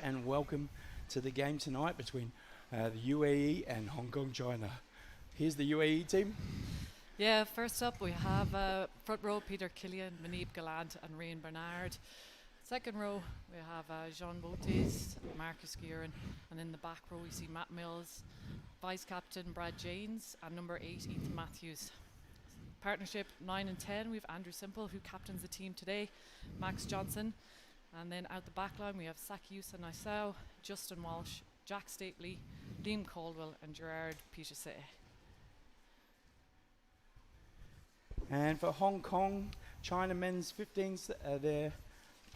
And welcome to the game tonight between the UAE and Hong Kong, China. Here's the UAE team. Yeah, first up we have front row Peter Killian, Manib Gallant and Rain Bernard. Second row we have Jean Botes, Marcus Guerin, and in the back row we see Matt Mills, Vice Captain Brad Janes, and number 8 Ethan Matthews. Partnership 9 and 10 we have Andrew Simple, who captains the team today, Max Johnson, and then out the back line we have Saki Yusa Naisau, Justin Walsh, Jack Stapley, Liam Caldwell and Gerard Pichesset. And for Hong Kong, China men's 15s, their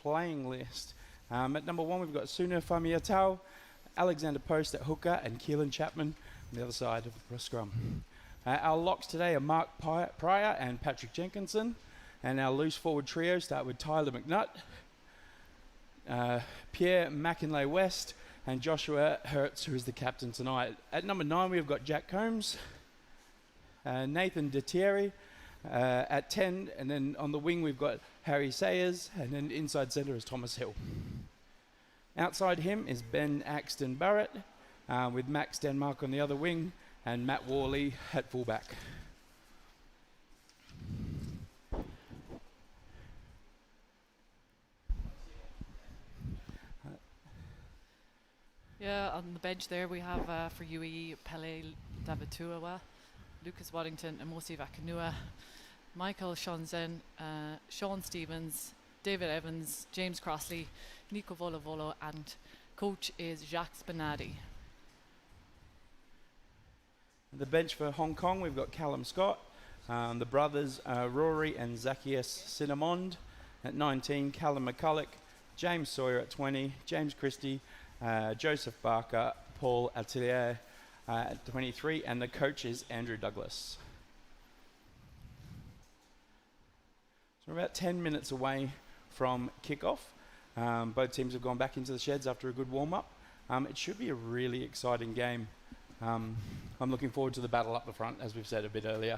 playing list. At number 1 we've got Suna Famiatao, Alexander Post at hooker and Keelan Chapman on the other side of the scrum. Our locks today are Mark Pryor and Patrick Jenkinson, and our loose forward trio start with Tyler McNutt, Pierre McInlay West and Joshua Hertz, who is the captain tonight. At number 9 we've got Jack Combs, Nathan Detieri at 10, and then on the wing we've got Harry Sayers, and then inside centre is Thomas Hill. Outside him is Ben Axton Barrett, with Max Denmark on the other wing and Matt Worley at fullback. Yeah, on the bench there we have for UAE Pele Davituawa, Lucas Waddington, Amosi Vakanua, Michael Shonzen, Sean Stevens, David Evans, James Crossley, Nico Volovolo, and coach is Jacques Benadi. The bench for Hong Kong we've got Callum Scott, the brothers Rory and Zacchaeus Cinnamond at 19, Callum McCulloch, James Sawyer at 20, James Christie, Joseph Barker, Paul Atelier at 23, and the coach is Andrew Douglas. So we're about 10 minutes away from kickoff. Both teams have gone back into the sheds after a good warm-up. It should be a really exciting game. I'm looking forward to the battle up the front, as we've said a bit earlier.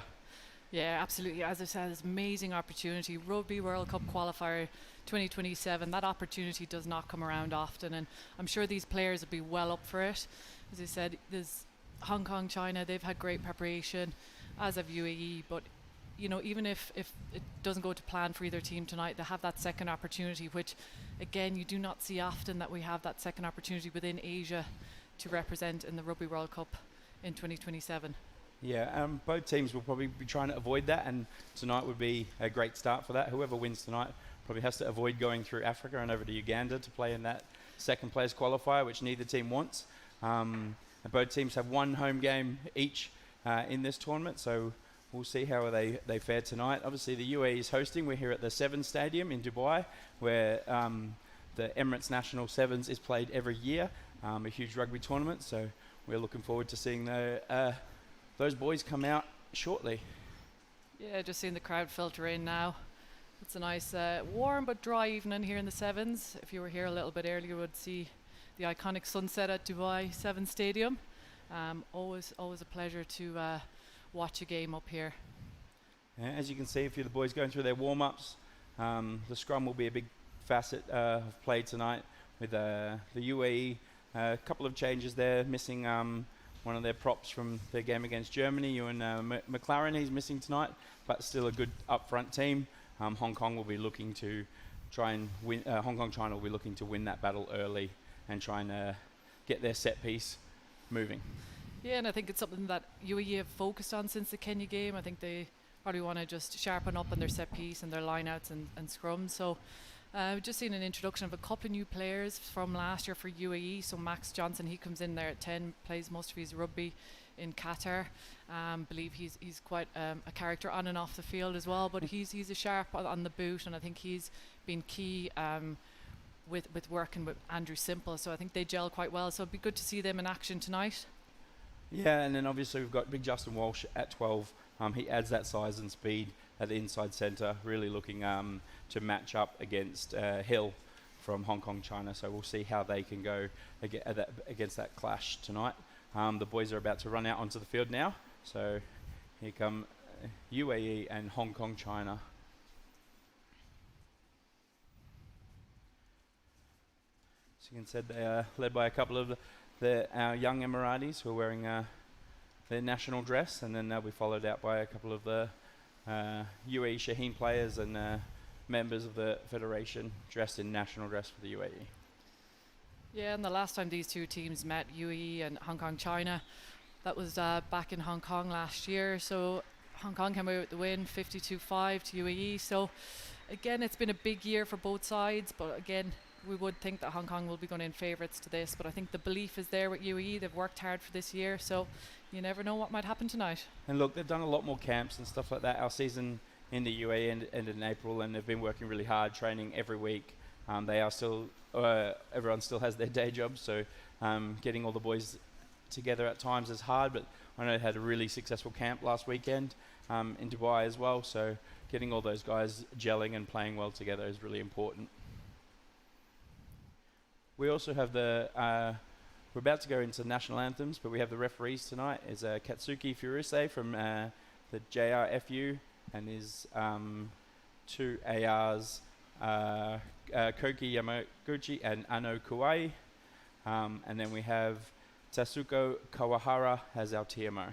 Yeah, absolutely. As I said, it's an amazing opportunity. Rugby World Cup qualifier 2027, that opportunity does not come around often, and I'm sure these players will be well up for it. As I said, there's Hong Kong, China, they've had great preparation, as have UAE, but you know, even if it doesn't go to plan for either team tonight, they have that second opportunity, which again, you do not see often, that we have that second opportunity within Asia to represent in the Rugby World Cup in 2027. Yeah, both teams will probably be trying to avoid that, and tonight would be a great start for that. Whoever wins tonight probably has to avoid going through Africa and over to Uganda to play in that second place qualifier, which neither team wants. Both teams have one home game each in this tournament, so we'll see how they fare tonight. Obviously, the UAE is hosting. We're here at the Sevens Stadium in Dubai, where the Emirates National Sevens is played every year, a huge rugby tournament, so we're looking forward to seeing those boys come out shortly. Yeah, just seeing the crowd filter in now. It's a nice warm but dry evening here in the Sevens. If you were here a little bit earlier, you would see the iconic sunset at Dubai Sevens Stadium. Always a pleasure to watch a game up here. Yeah, as you can see, a few of the boys going through their warm-ups. The scrum will be a big facet of play tonight with the UAE. A couple of changes there, missing one of their props from their game against Germany, Ewan McLaren. He's missing tonight, but still a good up-front team. Hong Kong will be looking to try and win. Hong Kong China will be looking to win that battle early and try and get their set piece moving. Yeah, and I think it's something that UAE have focused on since the Kenya game. I think they probably want to just sharpen up on their set piece and their lineouts and scrum. So we've just seen an introduction of a couple of new players from last year for UAE. So Max Johnson, he comes in there at 10, plays most of his rugby in Qatar. Believe he's quite a character on and off the field as well, but he's a sharp on the boot, and I think he's been key with working with Andrew Simple. So I think they gel quite well. So it'd be good to see them in action tonight. Yeah, and then obviously we've got big Justin Walsh at 12. He adds that size and speed at the inside centre, really looking to match up against Hill from Hong Kong, China. So we'll see how they can go against that clash tonight. The boys are about to run out onto the field now. So here come UAE and Hong Kong, China. As you can see, they are led by a couple of our young Emiratis who are wearing their national dress, and then they'll be followed out by a couple of the UAE Shaheen players and members of the federation dressed in national dress for the UAE. Yeah, and the last time these two teams met, UAE and Hong Kong, China, that was back in Hong Kong last year. So Hong Kong came away with the win, 52-5 to UAE. So again, it's been a big year for both sides, but again, we would think that Hong Kong will be going in favourites to this. But I think the belief is there with UAE. They've worked hard for this year, so you never know what might happen tonight. And look, they've done a lot more camps and stuff like that. Our season in the UAE ended in April, and they've been working really hard, training every week. They are still, everyone still has their day jobs, so getting all the boys together at times is hard, but I know they had a really successful camp last weekend in Dubai as well, so getting all those guys gelling and playing well together is really important. We also have we're about to go into national anthems, but we have the referees tonight is Katsuki Furuse from the JRFU, and his two ARs, Koki Yamaguchi and Ano Kuwai. And then we have Tasuko Kawahara as our TMO.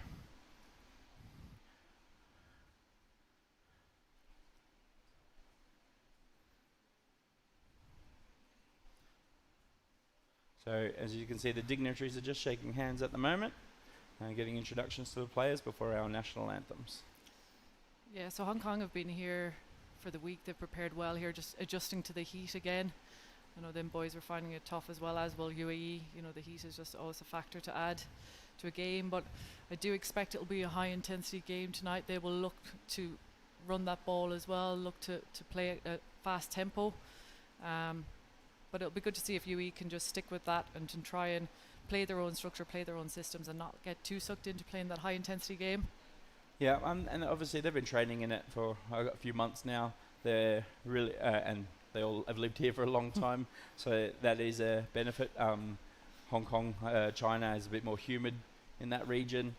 So as you can see, the dignitaries are just shaking hands at the moment, getting introductions to the players before our national anthems. Yeah, so Hong Kong have been here for the week. They've prepared well here, just adjusting to the heat again. I know them boys were finding it tough as well as well UAE. You know, the heat is just always a factor to add to a game, but I do expect it'll be a high intensity game tonight. They will look to run that ball as well, look to play at a fast tempo. But it'll be good to see if UAE can just stick with that and to try and play their own structure, play their own systems, and not get too sucked into playing that high intensity game. Yeah, and obviously they've been training in it for a few months now. They're really, and they all have lived here for a long time, so that is a benefit. Hong Kong, China is a bit more humid in that region,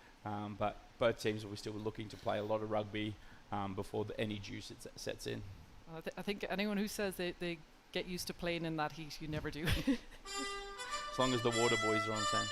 but both teams will be still looking to play a lot of rugby before any juice sets in. I think anyone who says they get used to playing in that heat, you never do. As long as the water boys are on scene.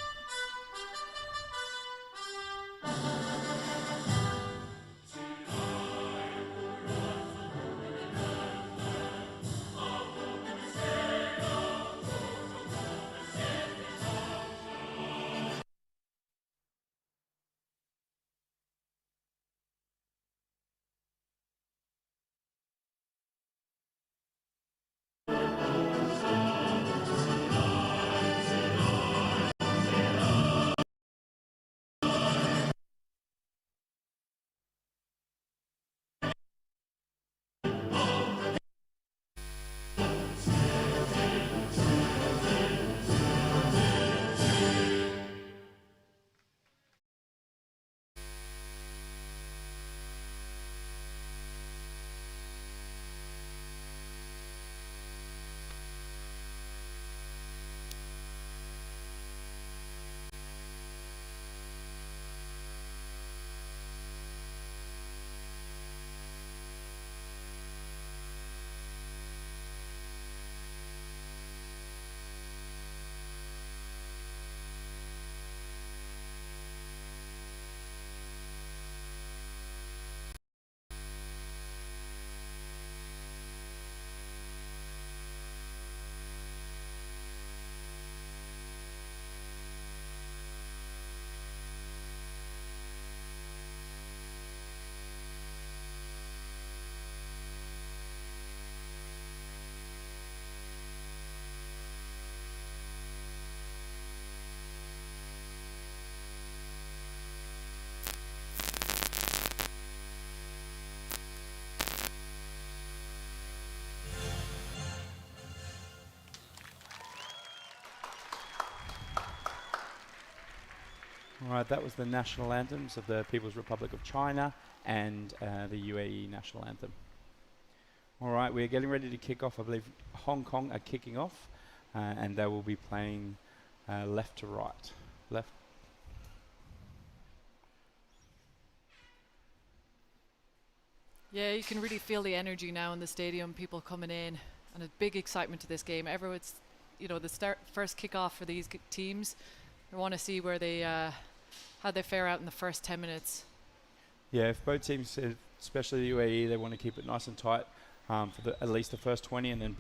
All right, that was the national anthems of the People's Republic of China and the UAE national anthem. All right, we're getting ready to kick off. I believe Hong Kong are kicking off, and they will be playing left to right. Left. Yeah, you can really feel the energy now in the stadium, people coming in, and a big excitement to this game. Everyone's the first kickoff for these teams. I want to see where they how they fare out in the first 10 minutes. Yeah, if both teams, especially the UAE, they want to keep it nice and tight for at least the first 20, and then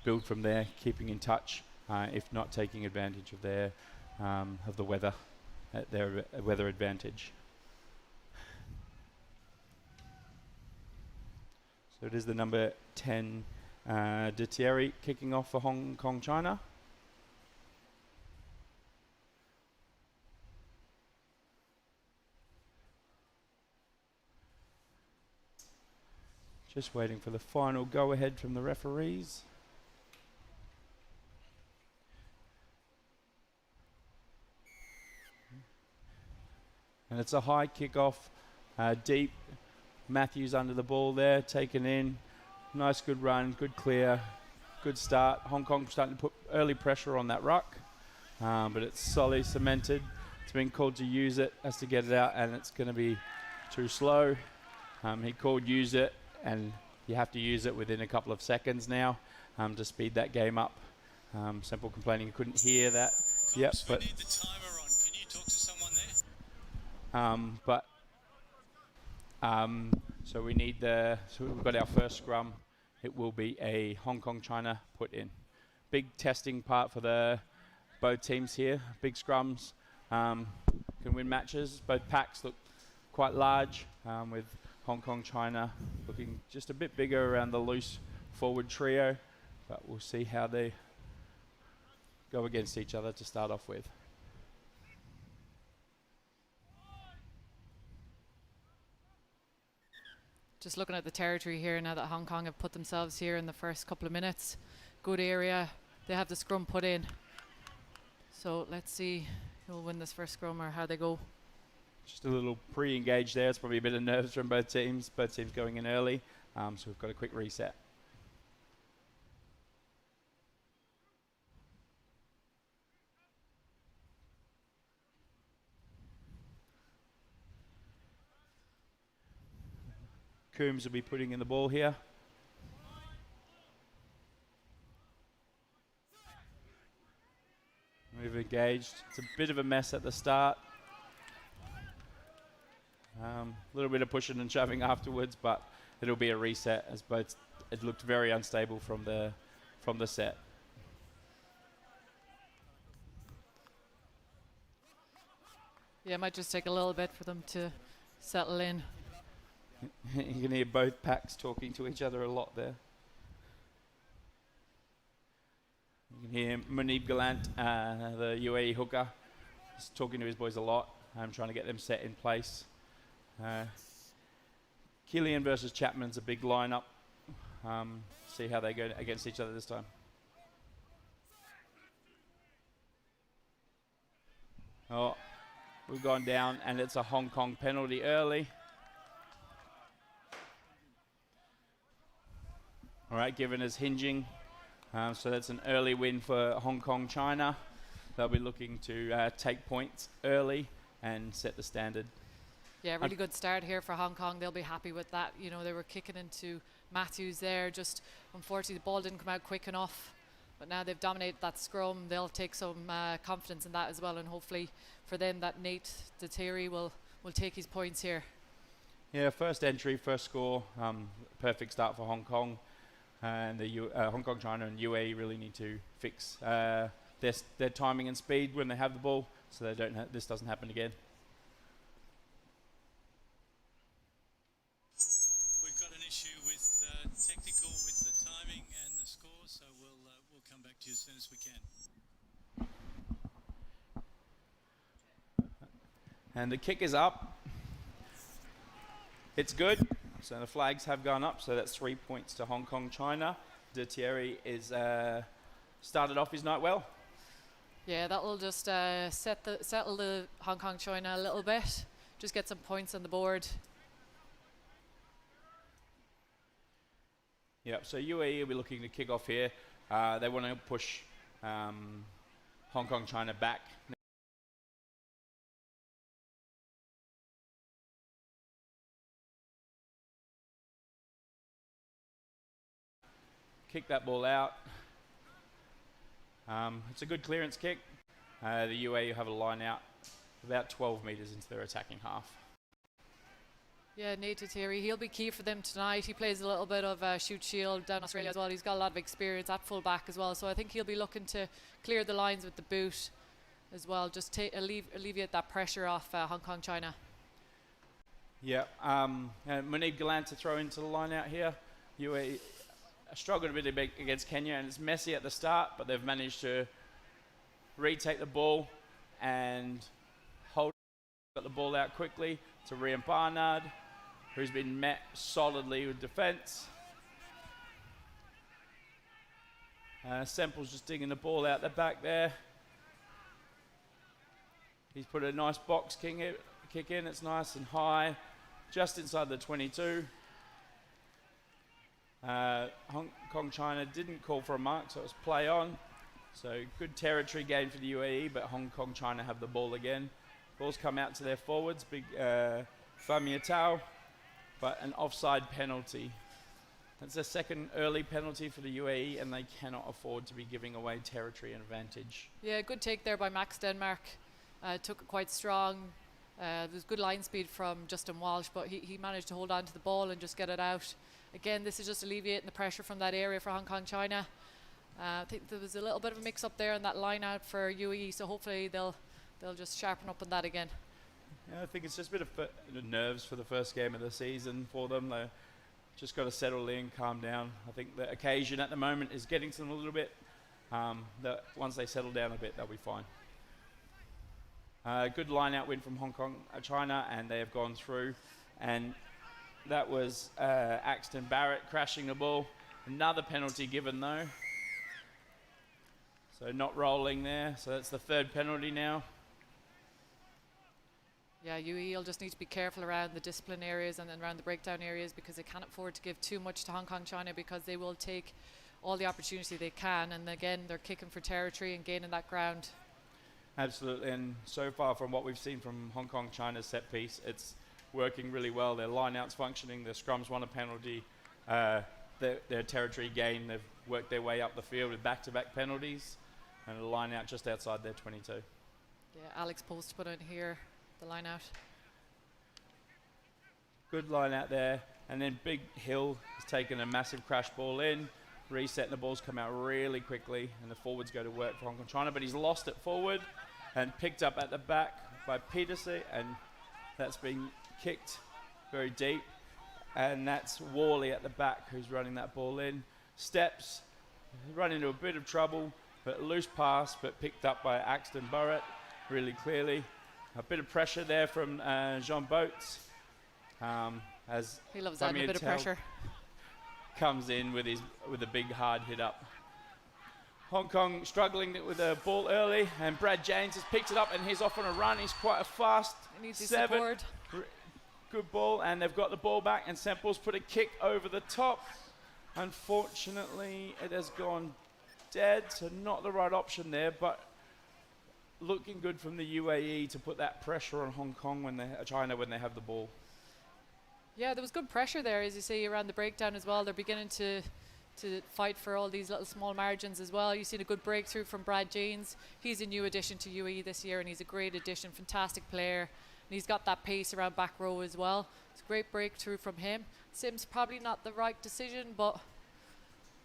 build from there, keeping in touch. If not, taking advantage of the weather, their weather advantage. So it is the number 10 De Thierry kicking off for Hong Kong, China. Just waiting for the final go-ahead from the referees. And it's a high kickoff, deep. Matthews under the ball there, taken in. Nice, good run, good clear, good start. Hong Kong starting to put early pressure on that ruck, but it's solidly cemented. It's been called to use it, has to get it out, and it's going to be too slow. He called use it, and you have to use it within a couple of seconds now to speed that game up. Simple complaining, you couldn't hear that. Cops, yep, we need the timer on. Can you talk to someone there? So we need so we've got our first scrum. It will be a Hong Kong China put in. Big testing part for both teams here. Big scrums can win matches. Both packs look quite large, with Hong Kong China looking just a bit bigger around the loose forward trio, but we'll see how they go against each other to start off with. Just looking at the territory here now that Hong Kong have put themselves here in the first couple of minutes. Good area. They have the scrum put in. So let's see who'll win this first scrum or how they go. Just a little pre-engage there. It's probably a bit of nerves from both teams. Both teams going in early. So we've got a quick reset. Coombs will be putting in the ball here. We've engaged. It's a bit of a mess at the start. A little bit of pushing and shoving afterwards, but it'll be a reset as both. It looked very unstable from the set. Yeah, it might just take a little bit for them to settle in. You can hear both packs talking to each other a lot there. You can hear Munib Galant, the UAE hooker, is talking to his boys a lot, trying to get them set in place. Killian versus Chapman's a big lineup. See how they go against each other this time. Oh, we've gone down, and it's a Hong Kong penalty early. All right, given as hinging. So that's an early win for Hong Kong China. They'll be looking to take points early and set the standard. Yeah, really good start here for Hong Kong. They'll be happy with that. You know, they were kicking into Matthews there. Just unfortunately, the ball didn't come out quick enough. But now they've dominated that scrum. They'll take some confidence in that as well. And hopefully for them, that Nate De Thierry will take his points here. Yeah, first entry, first score. Perfect start for Hong Kong. And the Hong Kong, China and UAE really need to fix their timing and speed when they have the ball, so they this doesn't happen again. We've got an issue with technical with the timing and the score, so we'll come back to you as soon as we can. And the kick is up. It's good. So the flags have gone up, so that's 3 points to Hong Kong, China. De Thierry is started off his night well. Yeah, that will just settle the Hong Kong, China a little bit. Just get some points on the board. Yeah, so UAE will be looking to kick off here. They want to push Hong Kong, China back. Kick that ball out. It's a good clearance kick. The UAE have a line out about 12 metres into their attacking half. Yeah, Nate Tatiri, he'll be key for them tonight. He plays a little bit of shoot shield down Australia as well. He's got a lot of experience at full back as well, so I think he'll be looking to clear the lines with the boot as well, just alleviate that pressure off Hong Kong China. Yeah, Munib Galant to throw into the line out here. UAE struggled a bit against Kenya, and it's messy at the start, but they've managed to retake the ball and hold the ball out quickly to Rian Barnard, who's been met solidly with defence. Semple's just digging the ball out the back there. He's put a nice box kick in. It's nice and high, just inside the 22. Hong Kong China didn't call for a mark, so it was play on. So good territory gain for the UAE, but Hong Kong China have the ball again. Ball's come out to their forwards, big Famia Tao, but an offside penalty. That's their second early penalty for the UAE, and they cannot afford to be giving away territory and advantage. Yeah, good take there by Max Denmark. Took it quite strong. There was good line speed from Justin Walsh, but he managed to hold on to the ball and just get it out. Again, this is just alleviating the pressure from that area for Hong Kong China. I think there was a little bit of a mix-up there in that line-out for UAE, so hopefully they'll just sharpen up on that again. Yeah, I think it's just a bit of nerves for the first game of the season for them. They've just got to settle in, calm down. I think the occasion at the moment is getting to them a little bit. Once they settle down a bit, they'll be fine. Good line-out win from Hong Kong, China, and they have gone through. And that was Axton Barrett crashing the ball. Another penalty given, though. So not rolling there. So that's the third penalty now. Yeah, UAE will just need to be careful around the discipline areas and then around the breakdown areas, because they can't afford to give too much to Hong Kong China, because they will take all the opportunity they can. And again, they're kicking for territory and gaining that ground. Absolutely, and so far from what we've seen from Hong Kong China's set piece, it's working really well. Their line-out's functioning, their scrums won a penalty, their territory gain, they've worked their way up the field with back-to-back penalties, and a line-out just outside their 22. Yeah, Alex Post put in here, the line-out. Good line-out there, and then Big Hill has taken a massive crash ball in, resetting the balls come out really quickly, and the forwards go to work for Hong Kong China, but he's lost it forward and picked up at the back by Peterson, and that's been kicked very deep, and that's Worley at the back who's running that ball in. Steps, run into a bit of trouble, but loose pass, but picked up by Axton Barrett really clearly. A bit of pressure there from Jean Boats. As he loves that, a bit of pressure. Comes in with a big hard hit up. Hong Kong struggling with the ball early, and Brad James has picked it up and he's off on a run. He's quite a fast he needs seven. Support. Good ball, and they've got the ball back, and Semple's put a kick over the top. Unfortunately, it has gone dead, so not the right option there, but looking good from the UAE to put that pressure on Hong Kong China when they have the ball. Yeah, there was good pressure there, as you see, around the breakdown as well. They're beginning to fight for all these little small margins as well. You've seen a good breakthrough from Brad James. He's a new addition to UAE this year, and he's a great addition, fantastic player. And he's got that pace around back row as well. It's a great breakthrough from him. Sims probably not the right decision, but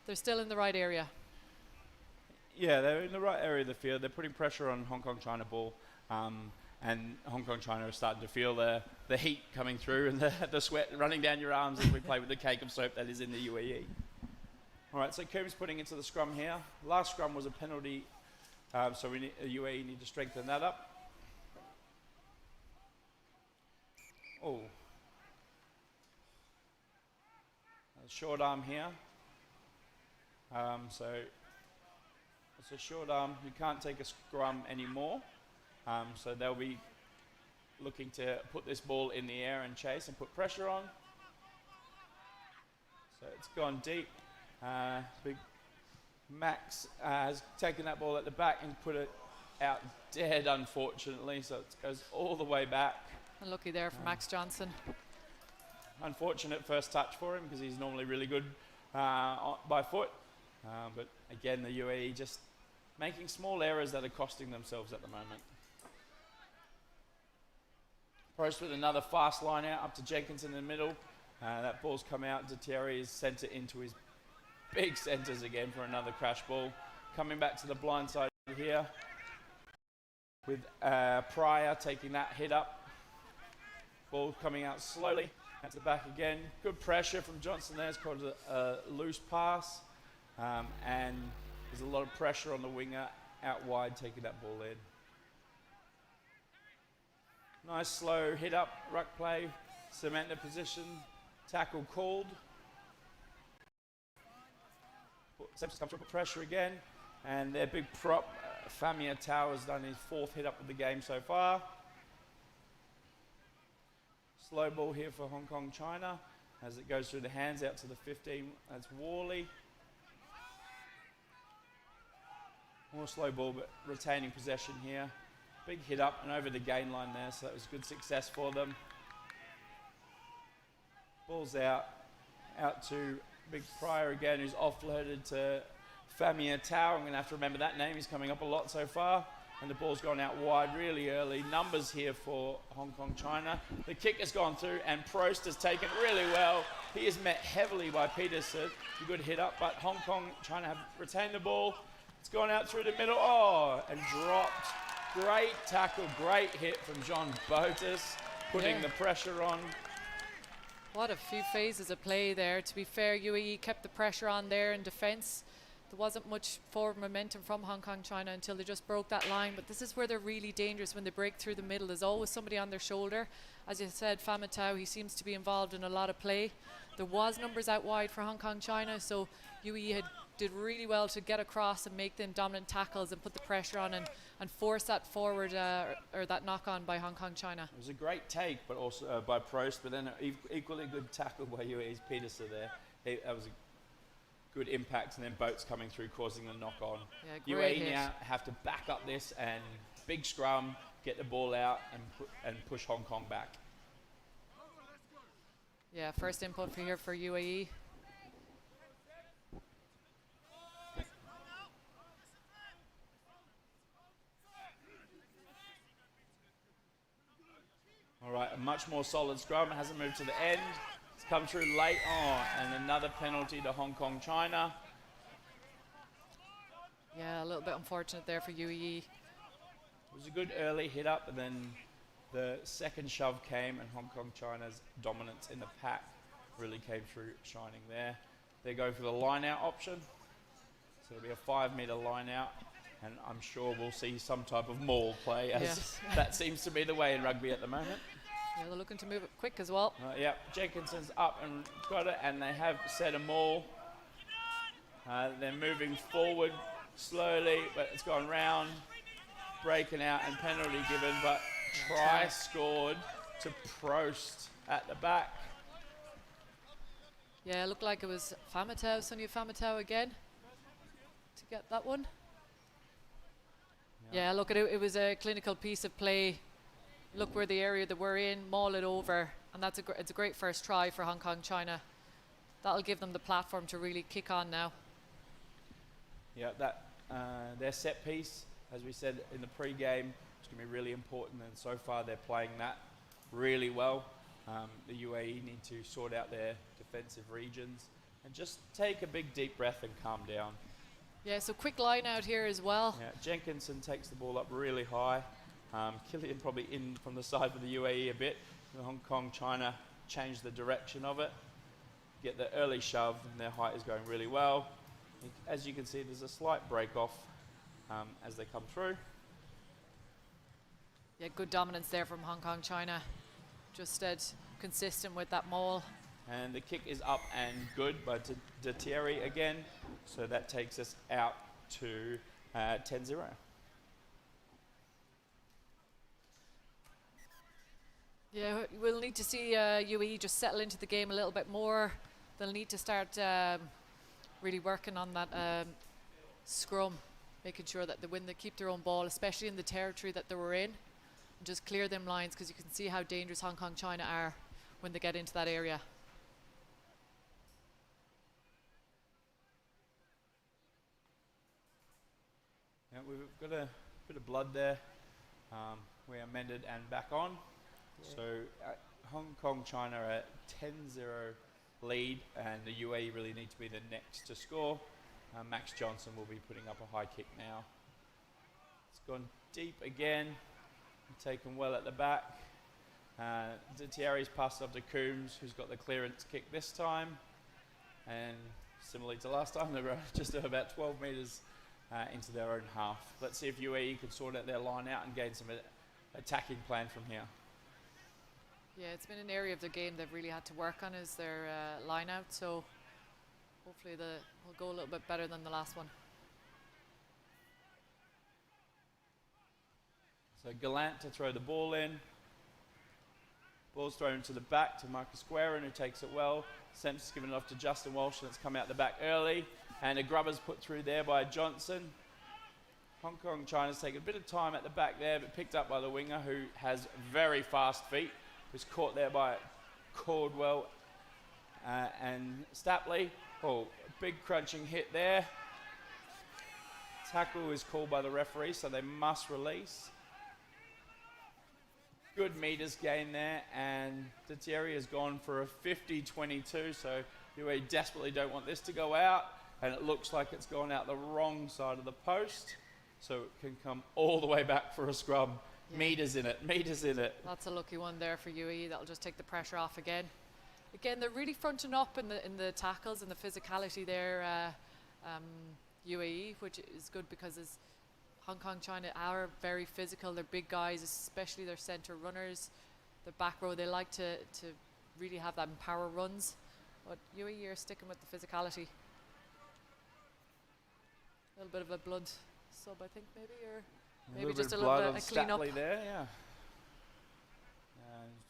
they're still in the right area. Yeah, they're in the right area of the field. They're putting pressure on Hong Kong China ball. And Hong Kong China are starting to feel the heat coming through and the sweat running down your arms as we play with the cake of soap that is in the UAE. All right, so Coombs putting into the scrum here. Last scrum was a penalty, so the UAE need to strengthen that up. Oh. A short arm here. So it's a short arm. You can't take a scrum anymore. So they'll be looking to put this ball in the air and chase and put pressure on. So it's gone deep. Big Max has taken that ball at the back and put it out dead, unfortunately. So it goes all the way back. Unlucky there for Max Johnson. Unfortunate first touch for him, because he's normally really good by foot. But again, the UAE just making small errors that are costing themselves at the moment. Prost with another fast line out up to Jenkins in the middle. That ball's come out. Thierry is sent it into his big centres again for another crash ball. Coming back to the blind side here with Pryor taking that hit up. Ball coming out slowly. At the back again. Good pressure from Johnson there. It's called a loose pass. And there's a lot of pressure on the winger out wide taking that ball in. Nice slow hit up, ruck play, cement the position, tackle called. Seps comes with pressure again, and their big prop, Famia Tao, has done his 4th hit up of the game so far. Slow ball here for Hong Kong China as it goes through the hands out to the 15. That's Worley. More slow ball, but retaining possession here. Big hit up and over the gain line there, so that was good success for them. Ball's out to Big Pryor again, who's offloaded to Famia Tao. I'm going to have to remember that name. He's coming up a lot so far. And the ball's gone out wide really early. Numbers here for Hong Kong China. The kick has gone through and Prost has taken really well. He is met heavily by Peterson. A good hit up, but Hong Kong China have retained the ball. It's gone out through the middle. Oh, and dropped. Great tackle, great hit from John Botis, putting the pressure on. What a few phases of play there. To be fair, UAE kept the pressure on there in defence. There wasn't much forward momentum from Hong Kong China until they just broke that line. But this is where they're really dangerous, when they break through the middle. There's always somebody on their shoulder. As you said, Famatau, he seems to be involved in a lot of play. There was numbers out wide for Hong Kong China, so UAE did really well to get across and make them dominant tackles and put the pressure on and force that forward or that knock on by Hong Kong China. It was a great take, but also by Prost, but then an equally good tackle by UAE's Peterson there. That was a good impact, and then boats coming through causing the knock on. Yeah, UAE now have to back up this and big scrum, get the ball out and push Hong Kong back. Yeah, first input for here for UAE. All right, a much more solid scrum. It hasn't moved to the end. It's come through late. Oh, and another penalty to Hong Kong China. Yeah, a little bit unfortunate there for UAE. It was a good early hit up, and then the second shove came, and Hong Kong China's dominance in the pack really came through shining there. They're going for the line out option. So it'll be a 5 metre line out, and I'm sure we'll see some type of maul play, as that seems to be the way in rugby at the moment. Yeah, they're looking to move it quick as well. Yeah, Jenkinson's up and got it, and they have set a maul. They're moving forward slowly, but it's gone round, breaking out and penalty given, but try scored to Prost at the back. Yeah, it looked like it was Famatau, Sonia Famatau again to get that one. Yeah, look, it was a clinical piece of play. Look where the area that we're in, maul it over, and it's a great first try for Hong Kong China. That'll give them the platform to really kick on now. Yeah, their set piece, as we said in the pre-game, is going to be really important, and so far they're playing that really well. The UAE need to sort out their defensive regions and just take a big deep breath and calm down. Yeah, so quick line out here as well. Yeah, Jenkinson takes the ball up really high. Killian probably in from the side of the UAE a bit. The Hong Kong China change the direction of it. Get the early shove, and their height is going really well. As you can see, there's a slight break off as they come through. Yeah, good dominance there from Hong Kong China. Just stayed consistent with that maul. And the kick is up and good by Thierry again. So that takes us out to 10-0. Yeah, we'll need to see UAE just settle into the game a little bit more. They'll need to start really working on that scrum, making sure that they keep their own ball, especially in the territory that they were in. And just clear them lines, because you can see how dangerous Hong Kong China are when they get into that area. Yeah, Yeah, we've got a bit of blood there. We are mended and back on. Yeah. So Hong Kong, China are at 10-0 lead, and the UAE really need to be the next to score. Max Johnson will be putting up a high kick now. It's gone deep again, taken well at the back. Thierry's passed off to Coombs, who's got the clearance kick this time. And similarly to last time, they were just about 12 metres into their own half. Let's see if UAE can sort out their line out and gain some attacking plan from here. Yeah, it's been an area of the game they've really had to work on, is their line out. So hopefully they'll go a little bit better than the last one. So Gallant to throw the ball in. Ball's thrown to the back to Marcus Guerin, who takes it well. Semp's given it off to Justin Walsh, and it's come out the back early. And a grubber's put through there by Johnson. Hong Kong, China's taken a bit of time at the back there, but picked up by the winger, who has very fast feet. Was caught there by Caldwell and Stapley. Oh, big crunching hit there. Tackle is called by the referee, so they must release. Good meters gain there, and Thierry has gone for a 50-22, so UAE desperately don't want this to go out, and it looks like it's gone out the wrong side of the post, so it can come all the way back for a scrum. Yeah. Meters in it. That's a lucky one there for UAE. That'll just take the pressure off again. Again, they're really fronting up in the tackles and the physicality there, UAE, which is good because as Hong Kong, China are very physical. They're big guys, especially their centre runners. The back row, they like to really have that in power runs. But UAE are sticking with the physicality. A little bit of a blood sub, I think, maybe, or maybe just a little bit of clean up. There, yeah.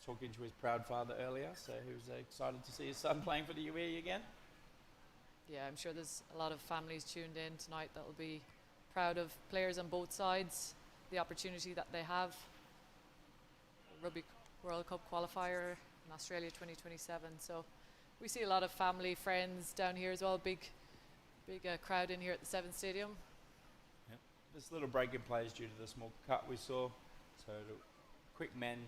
Talking to his proud father earlier, so he was excited to see his son playing for the UAE again. Yeah, I'm sure there's a lot of families tuned in tonight that will be proud of players on both sides, the opportunity that they have. Rugby World Cup qualifier in Australia 2027. So we see a lot of family, friends down here as well. Big crowd in here at the Seven Stadium. Yep. This little break in play is due to the small cut we saw. So quick mend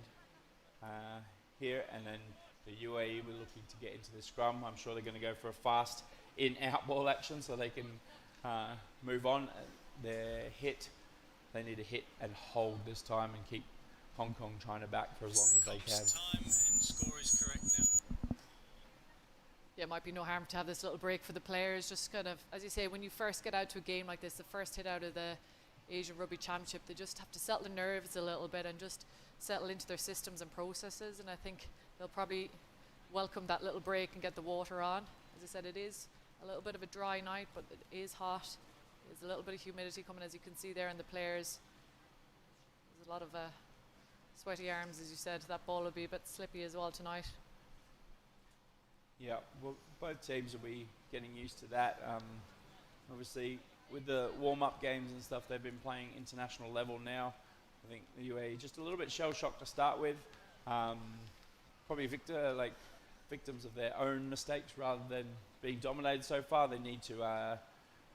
here, and then the UAE we're looking to get into the scrum. I'm sure they're going to go for a fast in-out ball action so they can move on. Their hit, they need to hit and hold this time and keep Hong Kong, China back for as long as they can. Time and score is correct now. Yeah, it might be no harm to have this little break for the players. Just kind of, as you say, when you first get out to a game like this, the first hit out of the Asian Rugby Championship, they just have to settle their nerves a little bit and just settle into their systems and processes. And I think they'll probably welcome that little break and get the water on. As I said, it is a little bit of a dry night, but it is hot. There's a little bit of humidity coming, as you can see there in the players. There's a lot of sweaty arms, as you said. That ball will be a bit slippy as well tonight. Yeah, well, both teams will be getting used to that. Obviously, with the warm-up games and stuff, they've been playing international level now. I think the UAE just a little bit shell-shocked to start with. Probably victims of their own mistakes rather than being dominated so far. They need to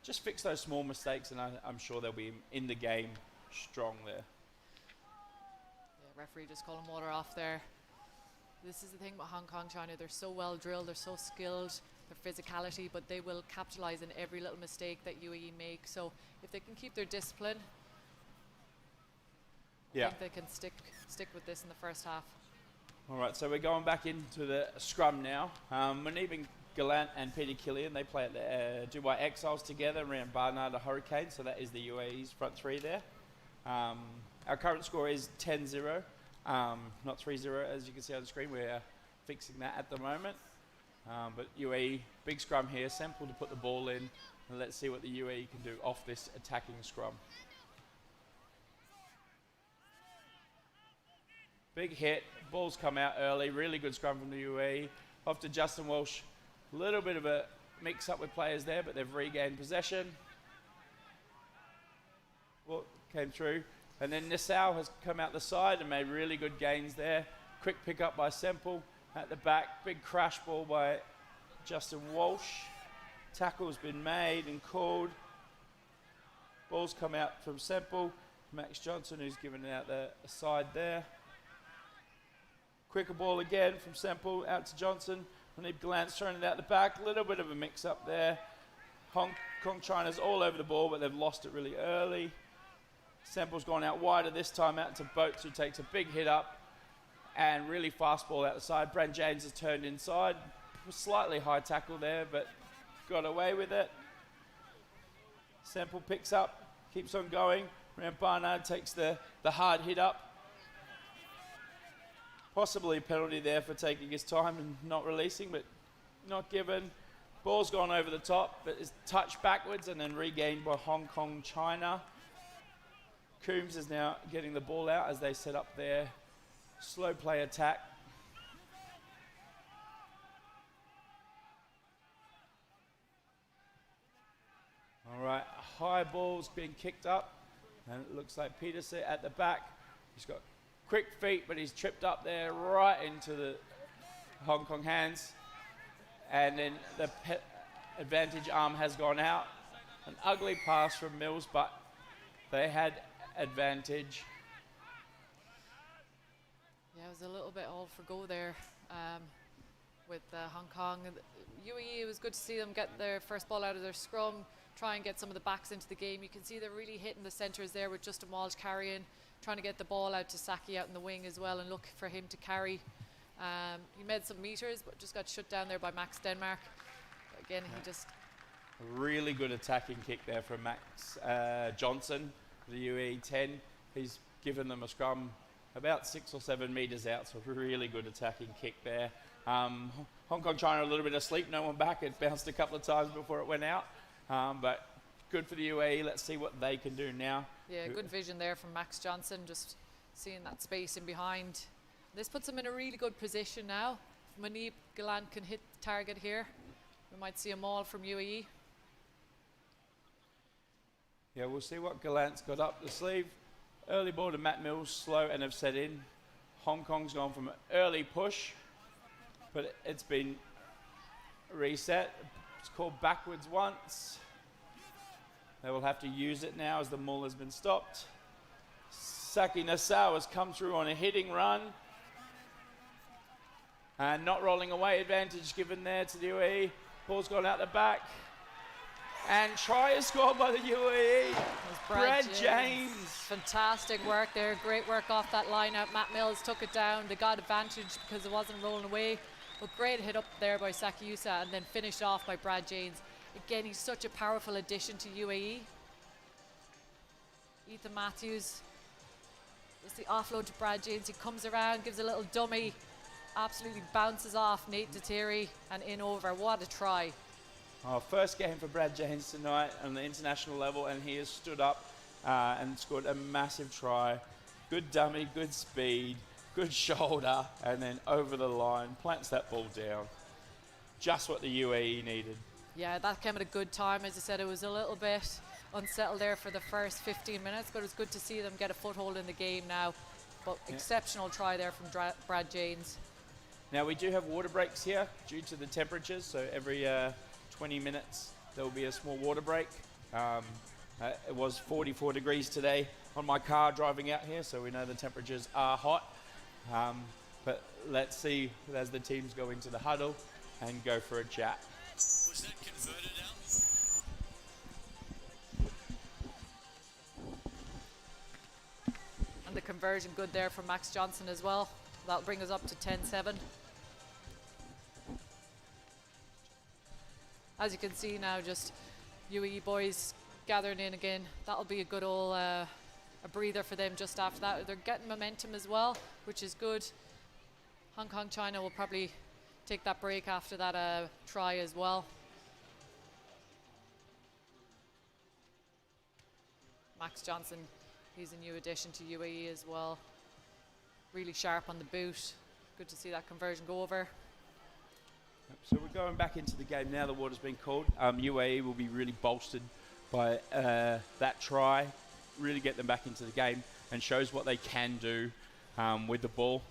just fix those small mistakes, and I'm sure they'll be in the game strong there. Yeah, referee just calling water off there. This is the thing about Hong Kong, China. They're so well drilled, they're so skilled, their physicality, but they will capitalise on every little mistake that UAE make. So if they can keep their discipline, I think they can stick with this in the first half. All right, so we're going back into the scrum now. Munib Gallant and Peter Killian, they play at the Dubai Exiles together around Barnarda Hurricanes, so that is the UAE's front three there. Our current score is 10-0, not 3-0 as you can see on the screen. We're fixing that at the moment. But UAE, big scrum here, simple to put the ball in, and let's see what the UAE can do off this attacking scrum. Big hit, ball's come out early, really good scrum from the UAE. Off to Justin Walsh, a little bit of a mix up with players there, but they've regained possession. Well, came through. And then Nassau has come out the side and made really good gains there. Quick pick up by Semple at the back. Big crash ball by Justin Walsh. Tackle's been made and called. Ball's come out from Semple. Max Johnson, who's given it out the side there. Quicker ball again from Semple out to Johnson. Manib Gallant's throwing it out the back. A little bit of a mix up there. Hong Kong China's all over the ball, but they've lost it really early. Semple's gone out wider this time, out to Boats, who takes a big hit up. And really fast ball out the side. Brad James has turned inside. Slightly high tackle there, but got away with it. Semple picks up, keeps on going. Ram Barnard takes the hard hit up. Possibly a penalty there for taking his time and not releasing, but not given. Ball's gone over the top, but is touched backwards and then regained by Hong Kong China. Coombs is now getting the ball out as they set up their slow play attack. All right, high ball's being kicked up, and it looks like Peterson at the back. He's got quick feet, but he's tripped up there right into the Hong Kong hands. And then the advantage arm has gone out. An ugly pass from Mills, but they had advantage. Yeah, it was a little bit all for go there with Hong Kong. And UAE, it was good to see them get their first ball out of their scrum, try and get some of the backs into the game. You can see they're really hitting the centres there with Justin Walsh carrying, trying to get the ball out to Saki out in the wing as well and look for him to carry. He made some meters, but just got shut down there by Max Denmark. Again, he just... Really good attacking kick there from Max Johnson, the UAE 10. He's given them a scrum about 6 or 7 metres out, so really good attacking kick there. Hong Kong China a little bit asleep, no one back. It bounced a couple of times before it went out, but good for the UAE. Let's see what they can do now. Yeah, good vision there from Max Johnson, just seeing that space in behind. This puts him in a really good position now. If Manib Gallant can hit the target here, we might see a maul from UAE. Yeah, we'll see what Gallant's got up the sleeve. Early ball to Matt Mills, slow and have set in. Hong Kong's gone from an early push, but it's been reset. It's called backwards once. They will have to use it now as the maul has been stopped. Saki Nassau has come through on a hitting run. And not rolling away, advantage given there to the UAE. Ball's gone out the back. And try is scored by the UAE. Brad James. Fantastic work there. Great work off that line out. Matt Mills took it down. They got advantage because it wasn't rolling away. But great hit up there by Sakiusa and then finished off by Brad James. Again, he's such a powerful addition to UAE. Ethan Matthews. It's the offload to Brad James. He comes around, gives a little dummy. Absolutely bounces off Nate Deteri and in over. What a try. Our first game for Brad James tonight on the international level, and he has stood up and scored a massive try. Good dummy, good speed, good shoulder, and then over the line, plants that ball down. Just what the UAE needed. Yeah, that came at a good time. As I said, it was a little bit unsettled there for the first 15 minutes, but it was good to see them get a foothold in the game now. But exceptional try there from Brad James. Now, we do have water breaks here due to the temperatures, so every 20 minutes there will be a small water break. It was 44 degrees today on my car driving out here, so we know the temperatures are hot. But let's see as the teams go into the huddle and go for a chat. Was that converted out? And the conversion good there from Max Johnson as well. That'll bring us up to 10-7. As you can see now, just UAE boys gathering in again. That'll be a good old a breather for them just after that. They're getting momentum as well, which is good. Hong Kong China will probably take that break after that try as well. Max Johnson, he's a new addition to UAE as well. Really sharp on the boot. Good to see that conversion go over. So we're going back into the game now. The water's been called. UAE will be really bolstered by that try. Really get them back into the game and shows what they can do with the ball.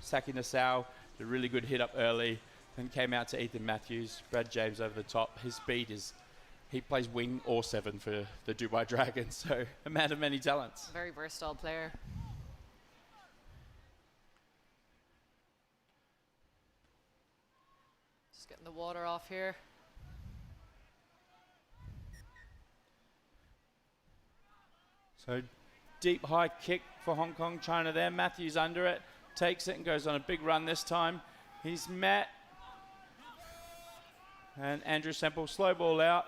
Saki Nassau, a really good hit up early, then came out to Ethan Matthews. Brad James over the top. His speed is he plays wing or 7 for the Dubai Dragons, so a man of many talents. Very versatile player. Just getting the water off here. So deep high kick for Hong Kong, China there. Matthews under it, takes it and goes on a big run this time. He's met. And Andrew Semple, slow ball out,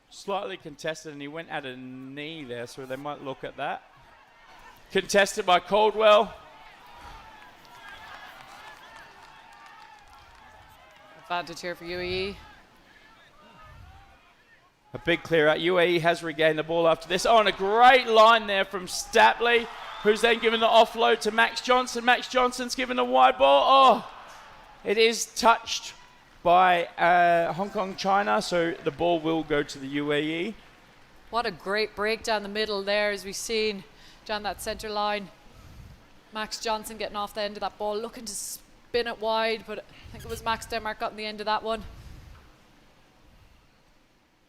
slightly contested, and he went at a knee there, so they might look at that. Contested by Caldwell. Advantage here for UAE. A big clear out. UAE has regained the ball after this. Oh, and a great line there from Stapley, who's then given the offload to Max Johnson. Max Johnson's given a wide ball. Oh, it is touched by Hong Kong, China, so the ball will go to the UAE. What a great break down the middle there, as we've seen down that centre line. Max Johnson getting off the end of that ball, looking to spin it wide, but I think it was Max Denmark got in the end of that one.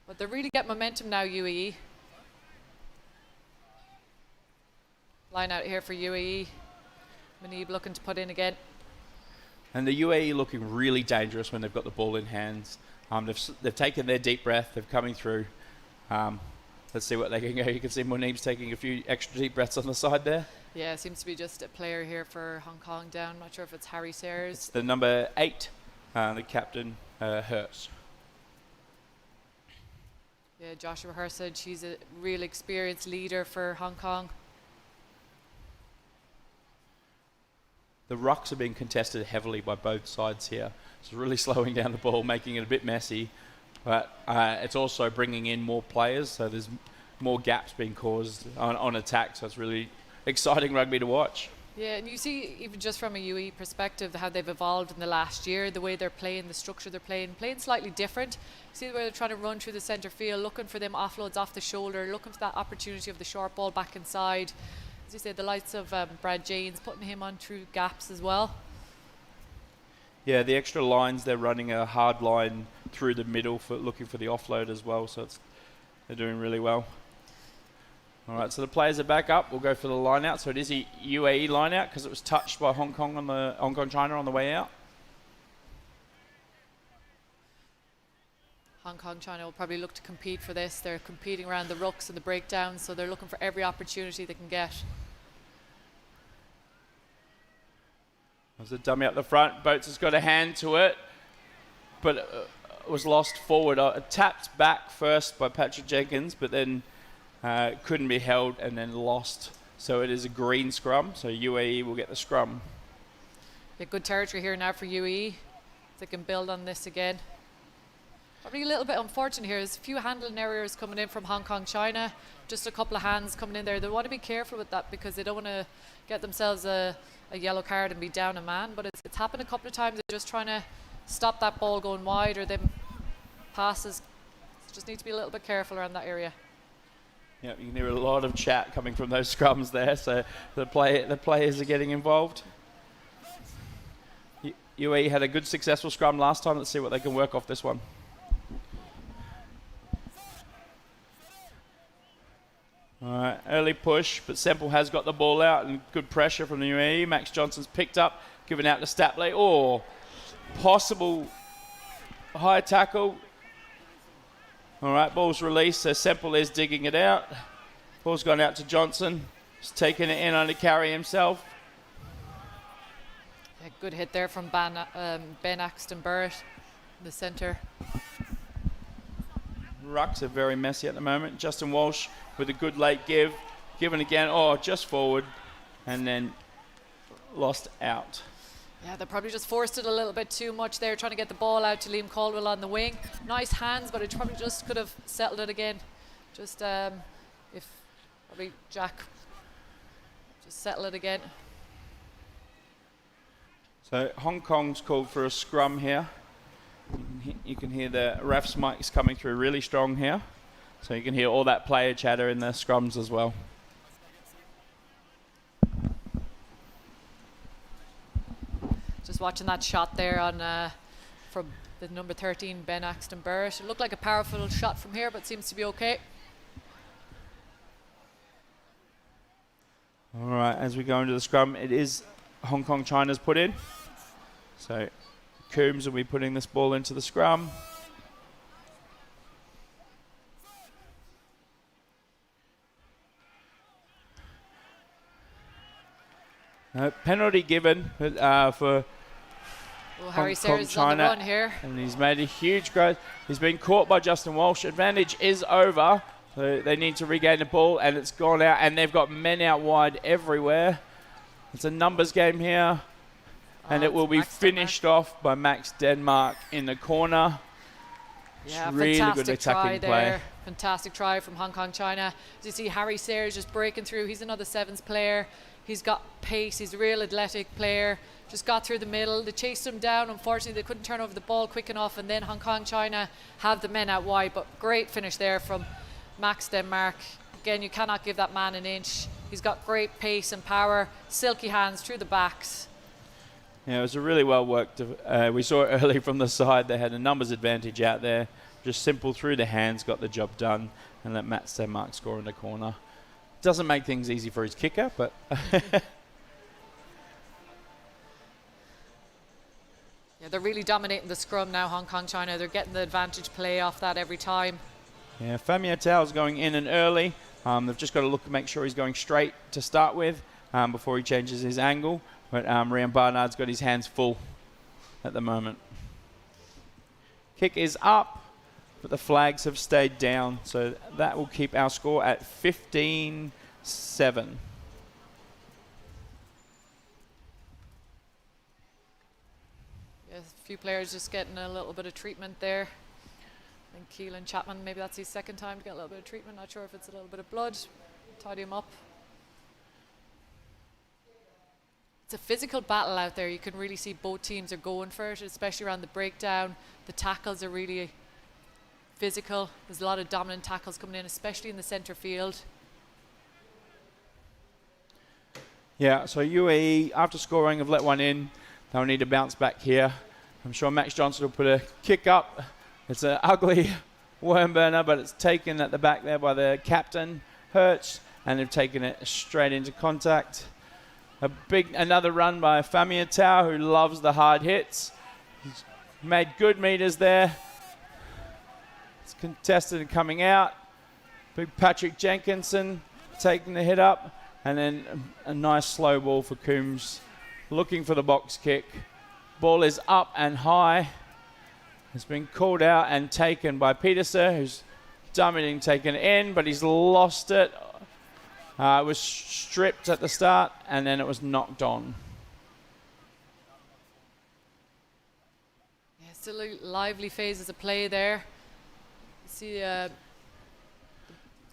But they really get momentum now, UAE. Line out here for UAE. Manib looking to put in again. And the UAE looking really dangerous when they've got the ball in hands. They've taken their deep breath. They're coming through. Let's see what they can go. You can see Munib's taking a few extra deep breaths on the side there. Yeah, it seems to be just a player here for Hong Kong down. I'm not sure if it's Harry Sayers. It's the number 8, the captain, Hertz. Yeah, Joshua Hersed, she's a real experienced leader for Hong Kong. The rucks are being contested heavily by both sides here. It's really slowing down the ball, making it a bit messy. But it's also bringing in more players, so there's more gaps being caused on attack. So it's really exciting rugby to watch. Yeah, and you see, even just from a UE perspective, how they've evolved in the last year, the way they're playing, the structure they're playing slightly different. See the way they're trying to run through the centre field, looking for them offloads off the shoulder, looking for that opportunity of the short ball back inside. As you say, the likes of Brad Janes, putting him on through gaps as well. Yeah, the extra lines, they're running a hard line through the middle for looking for the offload as well, so they're doing really well. All right, so the players are back up. We'll go for the line out. So it is a UAE line out because it was touched by Hong Kong China on the way out. Hong Kong, China will probably look to compete for this. They're competing around the rucks and the breakdowns, so they're looking for every opportunity they can get. There's a dummy up the front. Boats has got a hand to it, but it was lost forward. Tapped back first by Patrick Jenkins, but then couldn't be held and then lost. So it is a green scrum, so UAE will get the scrum. Yeah, good territory here now for UAE. They can build on this again. Probably a little bit unfortunate here. There's a few handling errors coming in from Hong Kong, China. Just a couple of hands coming in there. They want to be careful with that because they don't want to get themselves a yellow card and be down a man. But it's happened a couple of times. They're just trying to stop that ball going wide or them passes. Just need to be a little bit careful around that area. Yeah, you can hear a lot of chat coming from those scrums there. So the players are getting involved. UAE had a good successful scrum last time. Let's see what they can work off this one. All right, early push, but Semple has got the ball out and good pressure from the UAE. Max Johnson's picked up, given out to Stapley. Oh, possible high tackle. All right, ball's released, so Semple is digging it out. Ball's gone out to Johnson. He's taking it in under carry himself. Yeah, good hit there from Ben Axton Burrett in the centre. Rucks are very messy at the moment. Justin Walsh with a good late give. Given again, just forward, and then lost out. Yeah, they probably just forced it a little bit too much there, trying to get the ball out to Liam Caldwell on the wing. Nice hands, but it probably just could have settled it again. Just if probably Jack just settle it again. So Hong Kong's called for a scrum here. You can hear the ref's mics coming through really strong here. So you can hear all that player chatter in the scrums as well. Just watching that shot there on from the number 13, Ben Axton Barrett. It looked like a powerful shot from here, but seems to be okay. All right, as we go into the scrum, it is Hong Kong China's put in. So Coombs will be putting this ball into the scrum. Penalty given for Harry Sayers China, on the run here. and he's made a huge growth. He's been caught by Justin Walsh. Advantage is over. So they need to regain the ball, and it's gone out, and they've got men out wide everywhere. It's a numbers game here, and it will be finished off by Max Denmark in the corner. Yeah, really fantastic good try attacking there. play. Fantastic try from Hong Kong China. As you see, Harry Sayers just breaking through. He's another sevens player. He's got pace. He's a real athletic player. Just got through the middle. They chased him down. Unfortunately, they couldn't turn over the ball quick enough, and then Hong Kong China have the men out wide. But great finish there from Max Denmark. Again, you cannot give that man an inch. He's got great pace and power. Silky hands through the backs. Yeah, it was a really well worked. We saw it early from the side. They had a numbers advantage out there. Just simple through the hands, got the job done, and let Matt Denmark score in the corner. Doesn't make things easy for his kicker, but Yeah, they're really dominating the scrum now, Hong Kong China. They're getting the advantage play off that every time. yeah, Famia Tao's going in and early. They've just got to look to make sure he's going straight to start with before he changes his angle. But Rian Barnard's got his hands full at the moment. Kick is up, but the flags have stayed down, so that will keep our score at 15-7. Yeah, a few players just getting a little bit of treatment there. I think Keelan Chapman, maybe that's his second time to get a little bit of treatment. Not sure if it's a little bit of blood. Tidy him up. It's a physical battle out there. You can really see both teams are going for it, especially around the breakdown. The tackles are really physical. There's a lot of dominant tackles coming in, especially in the centre field. Yeah, so UAE, after scoring, have let one in. They'll need to bounce back here. I'm sure Max Johnson will put a kick up. It's an ugly worm burner, but it's taken at the back there by the captain, Hertz, and they've taken it straight into contact. Another run by Famia Tao, who loves the hard hits. He's made good meters there. It's contested and coming out. Big Patrick Jenkinson taking the hit up, and then a nice slow ball for Coombs, looking for the box kick. Ball is up and high. It's been called out and taken by Peterson, who's dummiting, taken it in, but he's lost it. It was stripped at the start, and then it was knocked on. Yeah, still a lively phases of play there. You see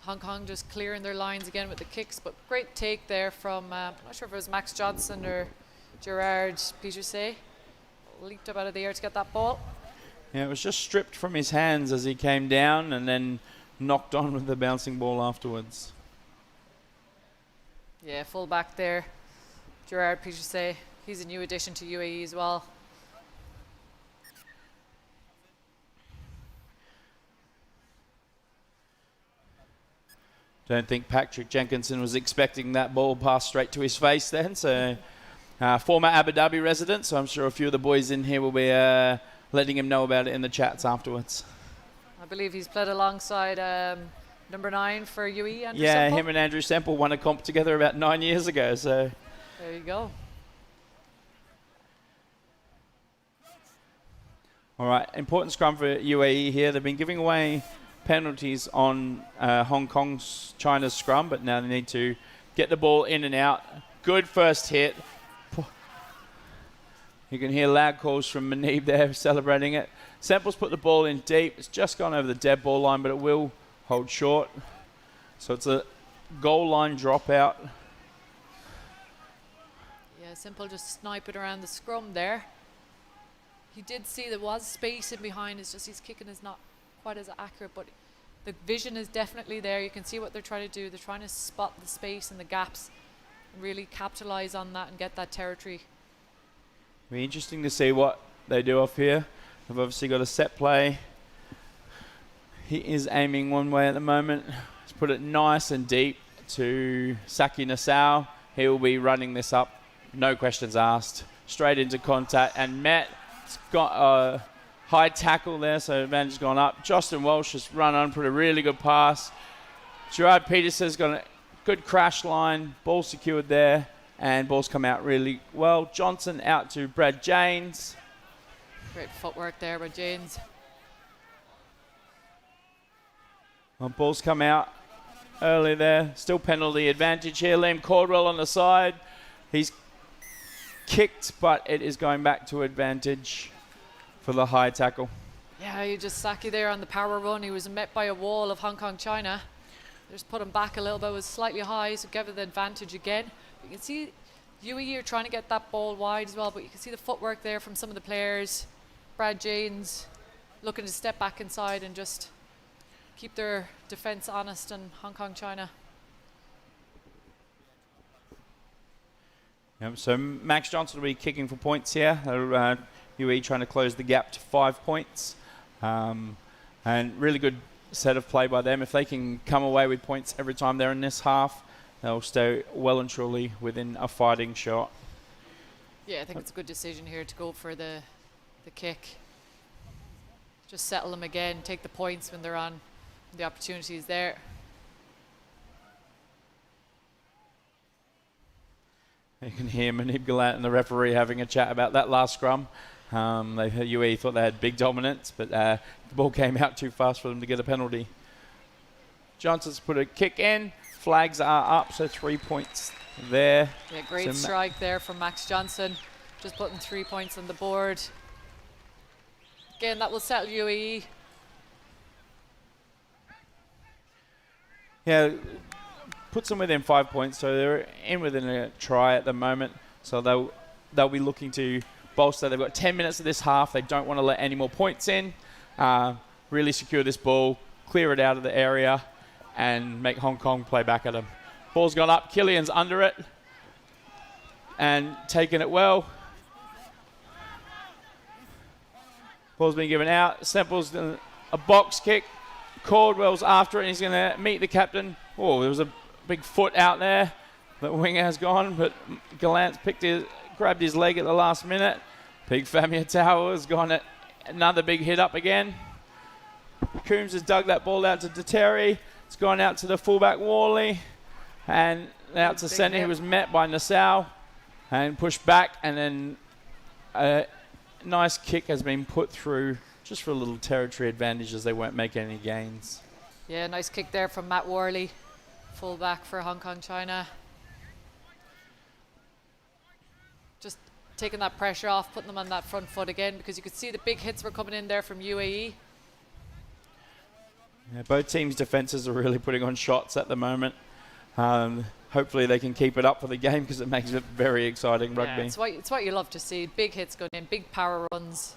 Hong Kong just clearing their lines again with the kicks, but great take there from, I'm not sure if it was Max Johnson or Gerard Peterse. Leaped up out of the air to get that ball. Yeah, it was just stripped from his hands as he came down and then knocked on with the bouncing ball afterwards. Yeah, full back there. Gerard Peterse. He's a new addition to UAE as well. Don't think Patrick Jenkinson was expecting that ball passed straight to his face then. So, former Abu Dhabi resident, so I'm sure a few of the boys in here will be letting him know about it in the chats afterwards. I believe he's played alongside number 9 for UAE, Andrew Yeah, Semple. him and Andrew Semple won a comp together about 9 years ago. So There you go. all right, important scrum for UAE here. They've been giving away penalties on Hong Kong's China's scrum, but now they need to get the ball in and out. Good first hit. You can hear loud calls from Manib there celebrating it. Semple's put the ball in deep. It's just gone over the dead ball line, but it will hold short. So it's a goal line dropout. Yeah, Simple just snipe it around the scrum there. He did see there was space in behind. It's just his kicking is not quite as accurate, but the vision is definitely there. You can see what they're trying to do. They're trying to spot the space and the gaps and really capitalize on that and get that territory. Be interesting to see what they do off here. have obviously got a set play. He is aiming one way at the moment. He's put it nice and deep to Saki Nassau. He will be running this up, no questions asked. Straight into contact and Matt has got a high tackle there, so advantage has gone up. Justin Walsh has run on, put a really good pass. Gerard Peterson's got a good crash line, ball secured there, and ball's come out really well. Johnson out to Brad Janes. Great footwork there by Janes. Well, ball's come out early there. Still penalty advantage here. Liam Caldwell on the side. He's kicked, but it is going back to advantage for the high tackle. Yeah, you just Saki there on the power run. He was met by a wall of Hong Kong China. Just put him back a little bit. It was slightly high, so gave it the advantage again. You can see UAE are trying to get that ball wide as well, but you can see the footwork there from some of the players. Brad Janes looking to step back inside and just keep their defence honest in Hong Kong China. Yep, so Max Johnson will be kicking for points here. UAE trying to close the gap to 5 points. And really good set of play by them. If they can come away with points every time they're in this half, they'll stay well and truly within a fighting shot. Yeah, I think it's a good decision here to go for the kick. Just settle them again, take the points when they're on. The opportunity is there. You can hear Manib Gallant and the referee having a chat about that last scrum. UAE thought they had big dominance, but the ball came out too fast for them to get a penalty. Johnson's put a kick in. Flags are up, so 3 points there. Yeah, great strike there from Max Johnson. Just putting 3 points on the board. Again, that will settle UAE. Yeah, puts them within 5 points, so they're in within a try at the moment. So they'll be looking to bolster. They've got 10 minutes of this half. They don't want to let any more points in. Really secure this ball, clear it out of the area, and make Hong Kong play back at them. Ball's gone up. Killian's under it and taking it well. Ball's been given out. Semple's a box kick. Caldwell's after it, and he's going to meet the captain. Oh, there was a big foot out there. The winger has gone, but Gallant's grabbed his leg at the last minute. Big Famia Tower has gone at another big hit up again. Coombs has dug that ball out to Deteri. It's gone out to the fullback Worley, and out to centre. He was met by Nassau and pushed back, and then a nice kick has been put through just for a little territory advantage as they weren't making any gains. Yeah, nice kick there from Matt Worley, fullback for Hong Kong China. Just taking that pressure off, putting them on that front foot again, because you could see the big hits were coming in there from UAE. Yeah, both teams' defences are really putting on shots at the moment. Hopefully they can keep it up for the game, because it makes it very exciting rugby. Yeah, it's what you love to see. Big hits going in, big power runs.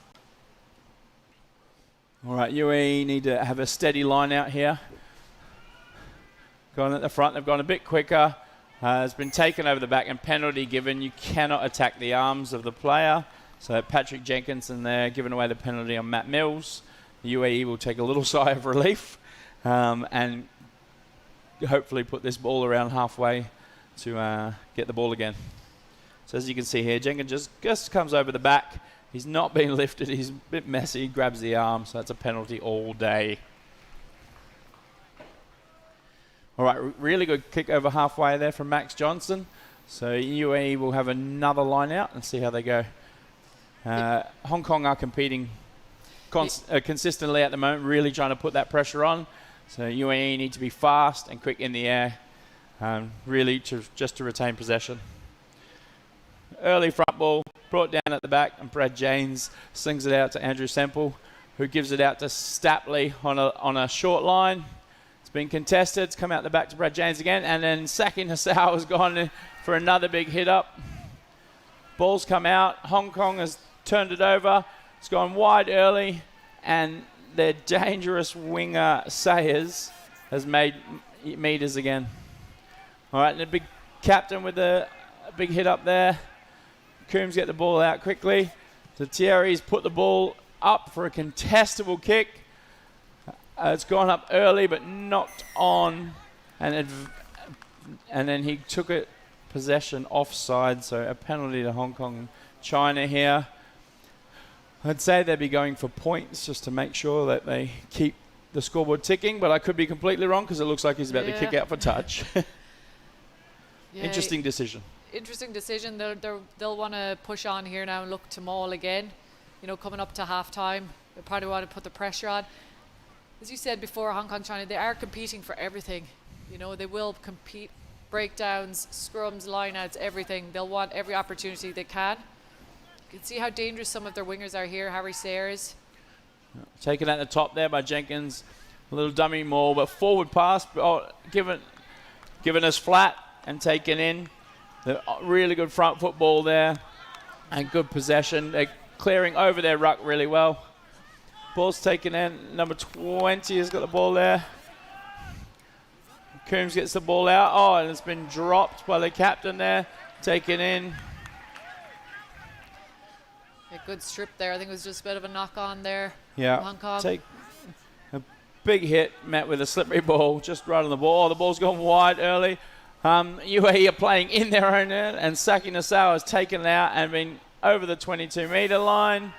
All right, UAE need to have a steady line out here. Gone at the front, they've gone a bit quicker. It's been taken over the back and penalty given. You cannot attack the arms of the player. So Patrick Jenkinson there giving away the penalty on Matt Mills. The UAE will take a little sigh of relief and hopefully put this ball around halfway to get the ball again. So as you can see here, Jenkins just comes over the back. He's not being lifted. He's a bit messy. Grabs the arm, so that's a penalty all day. All right, really good kick over halfway there from Max Johnson. So UAE will have another line out and see how they go. Hong Kong are competing consistently at the moment, really trying to put that pressure on. So UAE need to be fast and quick in the air, really just to retain possession. Early front ball, brought down at the back, and Brad Janes slings it out to Andrew Semple, who gives it out to Stapley on a short line. It's been contested. It's come out the back to Brad Janes again, and then Saki Nassau has gone in for another big hit up. Ball's come out. Hong Kong has turned it over. It's gone wide early, and their dangerous winger Sayers has made meters again. All right, and the big captain with a big hit up there. Coombs get the ball out quickly. So Thierry's put the ball up for a contestable kick. It's gone up early but knocked on, and then he took it possession offside, so a penalty to Hong Kong China here. I'd say they'd be going for points just to make sure that they keep the scoreboard ticking, but I could be completely wrong because it looks like he's about to kick out for touch. Interesting decision. Interesting decision. They'll want to push on here now and look to maul again. You know, coming up to half time, they probably want to put the pressure on. As you said before, Hong Kong China, they are competing for everything. You know, they will compete, breakdowns, scrums, lineouts, everything. They'll want every opportunity they can. You can see how dangerous some of their wingers are here. Harry Sayers. Taken at the top there by Jenkins. A little dummy maul, but forward pass, given us flat and taken in. The really good front football there and good possession. They're clearing over their ruck really well. Ball's taken in. Number 20 has got the ball there. Coombs gets the ball out. Oh, and it's been dropped by the captain there. Taken in. A good strip there. I think it was just a bit of a knock on there. Yeah. From Hong Kong. Take a big hit, met with a slippery ball, just right on the ball. Oh, the ball's gone wide early. UAE are playing in their own end, and Saki Nassau has taken it out and been over the 22-metre line.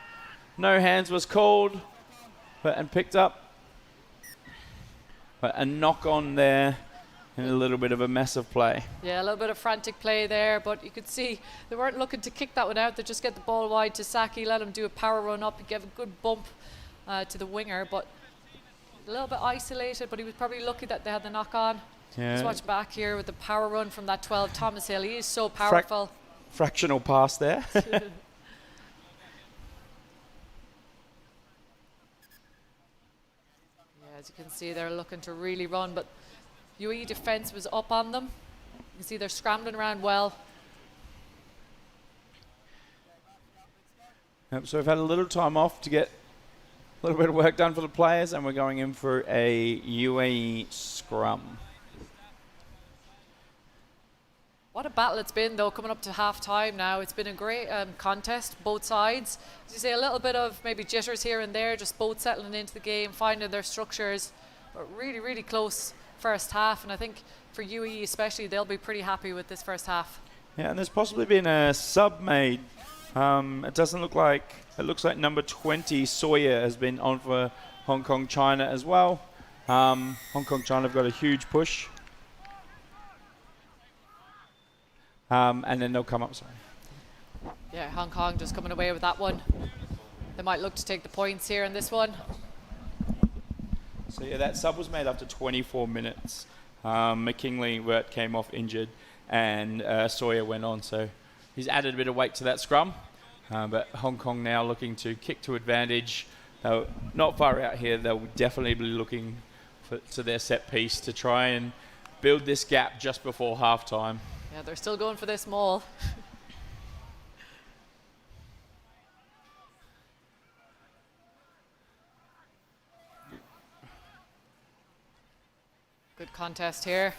No hands was called, and picked up. But a knock on there and a little bit of a mess of play. Yeah, a little bit of frantic play there, but you could see they weren't looking to kick that one out. They just get the ball wide to Saki, let him do a power run up. He gave a good bump to the winger, but a little bit isolated, but he was probably lucky that they had the knock on. Yeah. Let's watch back here with the power run from that 12, Thomas Hill. He is so powerful. Fractional pass there. Yeah, as you can see, they're looking to really run, but UAE defence was up on them. You can see they're scrambling around well. Yep, so we've had a little time off to get a little bit of work done for the players, and we're going in for a UAE scrum. What a battle it's been, though, coming up to half-time now. It's been a great contest, both sides. As you say, a little bit of maybe jitters here and there, just both settling into the game, finding their structures. But really, really close first half, and I think for UAE especially, they'll be pretty happy with this first half. Yeah, and there's possibly been a sub made. It doesn't look like, it looks like number 20, Sawyer, has been on for Hong Kong China as well. Hong Kong China have got a huge push. And then they'll come up, sorry. Yeah, Hong Kong just coming away with that one. They might look to take the points here in this one. So yeah, that sub was made after 24 minutes. McKinley came off injured, and Sawyer went on. So he's added a bit of weight to that scrum. But Hong Kong now looking to kick to advantage. Not far out here, they'll definitely be looking to their set piece to try and build this gap just before halftime. Yeah, they're still going for this maul. Good contest here.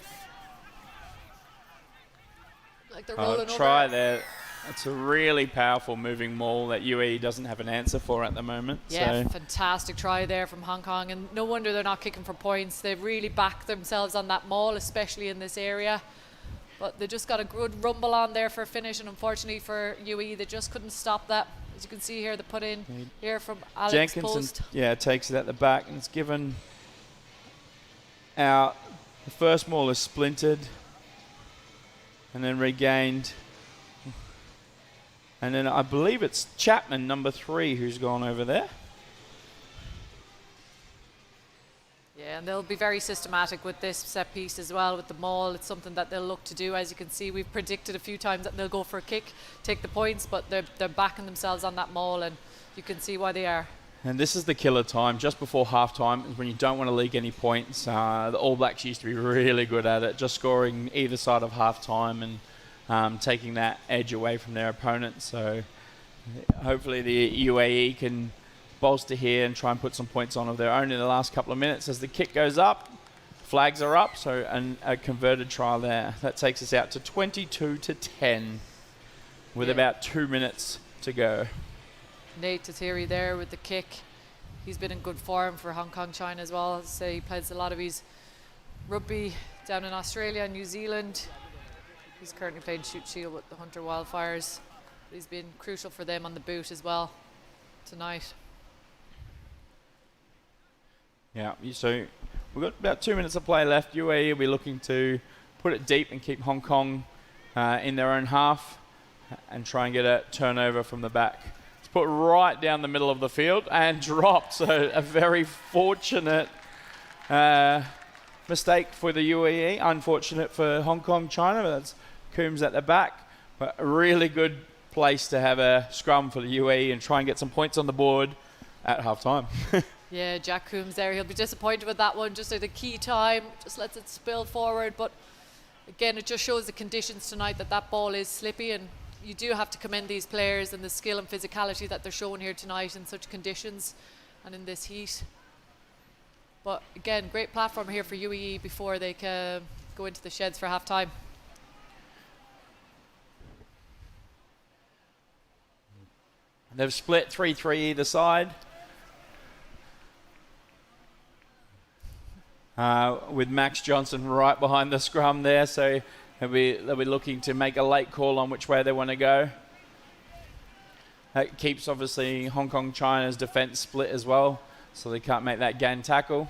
Like they're rolling try over. there. It's a really powerful moving maul that UAE doesn't have an answer for at the moment. Yeah, so. fantastic try there from Hong Kong, and no wonder they're not kicking for points. They've really backed themselves on that maul, especially in this area. But they just got a good rumble on there for a finish, and unfortunately for UAE, they just couldn't stop that. As you can see here, the put in here from Alex Jenkinson, Post. yeah, takes it at the back, and it's given out. The first maul is splintered and then regained. And then I believe it's Chapman, number 3, who's gone over there. Yeah, and they'll be very systematic with this set piece as well, with the maul. It's something that they'll look to do. As you can see, we've predicted a few times that they'll go for a kick, take the points, but they're backing themselves on that maul, and you can see why they are. And this is the killer time, just before halftime, is when you don't want to leak any points. The All Blacks used to be really good at it, just scoring either side of halftime and taking that edge away from their opponent. So hopefully the UAE can bolster here and try and put some points on of their own in the last couple of minutes. As the kick goes up, flags are up, so a converted try there. That takes us out to 22-10 with about 2 minutes to go. Nate Tatiri there with the kick. He's been in good form for Hong Kong China as well. As I say, he plays a lot of his rugby down in Australia and New Zealand. He's currently playing shoot shield with the Hunter Wildfires. He's been crucial for them on the boot as well tonight. Yeah, so we've got about 2 minutes of play left. UAE will be looking to put it deep and keep Hong Kong in their own half and try and get a turnover from the back. It's put right down the middle of the field and dropped. So a very fortunate mistake for the UAE. Unfortunate for Hong Kong China. That's Coombs at the back. But a really good place to have a scrum for the UAE and try and get some points on the board at half time. Yeah, Jack Coombs there. He'll be disappointed with that one. Just at a key time, just lets it spill forward. But again, it just shows the conditions tonight that ball is slippy, and you do have to commend these players and the skill and physicality that they're showing here tonight in such conditions and in this heat. But again, great platform here for UAE before they can go into the sheds for half time. They've split 3-3 either side. With Max Johnson right behind the scrum there, so they'll be looking to make a late call on which way they want to go. That keeps obviously Hong Kong China's defence split as well, so they can't make that gain tackle.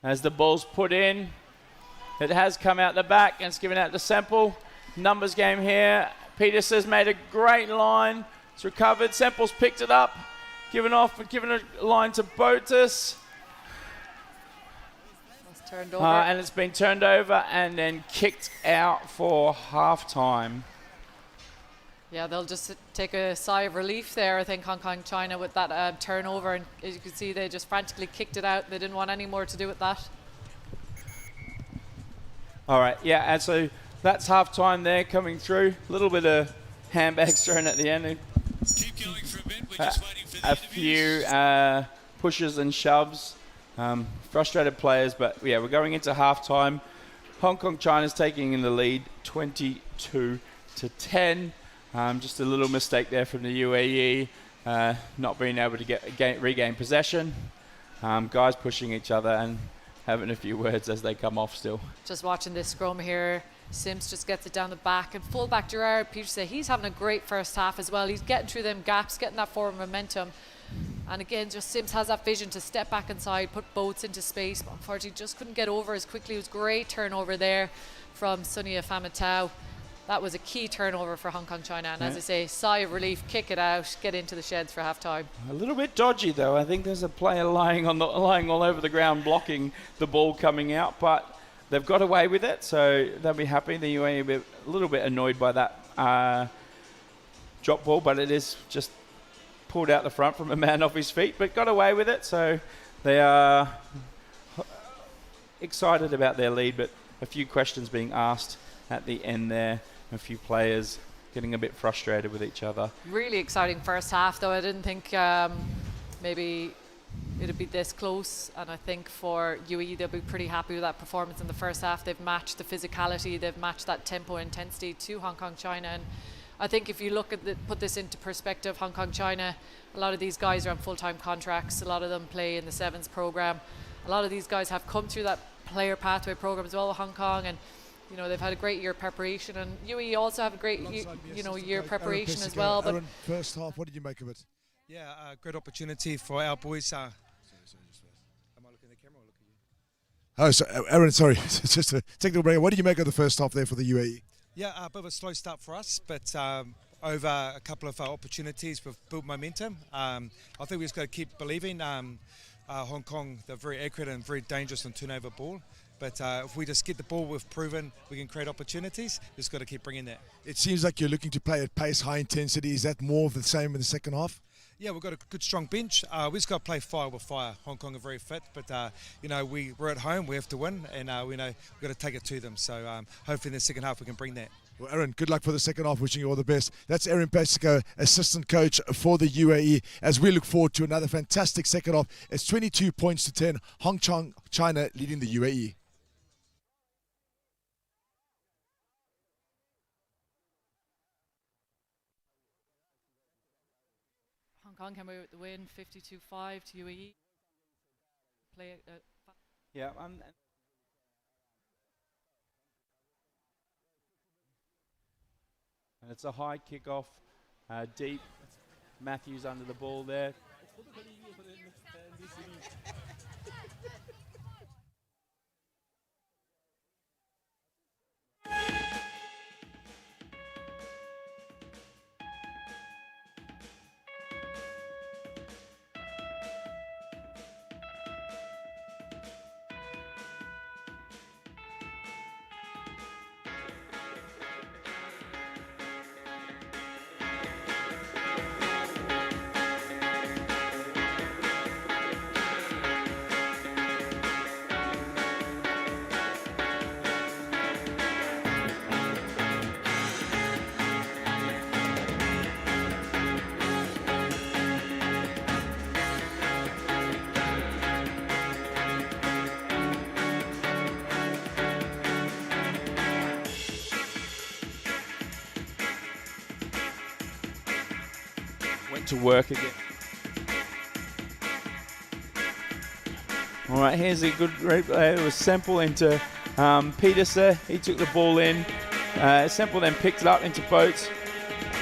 As the ball's put in, it has come out the back and it's given out to Semple. Numbers game here. Peterson's made a great line. It's recovered. Semple's picked it up. Given off, but given a line to Botus. That's turned over. And it's been turned over and then kicked out for half time. Yeah, they'll just take a sigh of relief there, I think, Hong Kong China with that turnover. And as you can see, they just frantically kicked it out. They didn't want any more to do with that. All right, yeah, and so that's half time there coming through. A little bit of handbags thrown at the end. Keep going for a bit. We're just waiting for the A interviews. few pushes and shoves. Frustrated players, but yeah, we're going into half time. Hong Kong China's taking in the lead 22-10. Just a little mistake there from the UAE, not being able to regain possession. Guys pushing each other and having a few words as they come off still. Just watching this scrum here, Sims just gets it down the back, and fullback Gerard Peterson, he's having a great first half as well. He's getting through them gaps, getting that forward momentum. And again, just Sims has that vision to step back inside, put boats into space, but unfortunately just couldn't get over as quickly. It was great turnover there from Sunny Afamatau. That was a key turnover for Hong Kong China. And as I say, sigh of relief, kick it out, get into the sheds for half time. A little bit dodgy though. I think there's a player lying all over the ground blocking the ball coming out, but they've got away with it, so they'll be happy. The UAE will be a little bit annoyed by that drop ball, but it is just pulled out the front from a man off his feet, but got away with it. So they are excited about their lead, but a few questions being asked at the end there. A few players getting a bit frustrated with each other. Really exciting first half, though. I didn't think maybe it'd be this close, and I think for UAE they'll be pretty happy with that performance in the first half. They've matched the physicality, they've matched that tempo intensity to Hong Kong China, and I think if you look at put this into perspective, Hong Kong China, a lot of these guys are on full-time contracts, a lot of them play in the Sevens program, a lot of these guys have come through that player pathway program as well with Hong Kong, and you know, they've had a great year of preparation, and UAE also have a great year of preparation as well. But Aaron, first half, what did you make of it? Yeah, great opportunity for our boys. Am I looking at the camera or look at you? Oh, so Aaron, sorry, just a technical break. What did you make of the first half there for the UAE? Yeah, a bit of a slow start for us, but over a couple of opportunities, we've built momentum. I think we've just got to keep believing. Hong Kong, they're very accurate and very dangerous on turnover ball. But if we just get the ball, we've proven we can create opportunities. We've just got to keep bringing that. It seems like you're looking to play at pace, high intensity. Is that more of the same in the second half? Yeah, we've got a good, strong bench. We've just got to play fire with fire. Hong Kong are very fit, but you know, we're at home. We have to win, and we know we've got to take it to them. So hopefully in the second half we can bring that. Well, Aaron, good luck for the second half. Wishing you all the best. That's Aaron Pasico, assistant coach for the UAE, as we look forward to another fantastic second half. It's 22 points to 10. Hong Kong China leading the UAE. Hong Kong came away with the win, 52-5 to UAE. Play Yeah, and it's a high kickoff, deep. Matthews under the ball there. Went to work again. All right, here's a good replay. It was Semple into Peterson. He took the ball in. Semple then picked it up into Boats.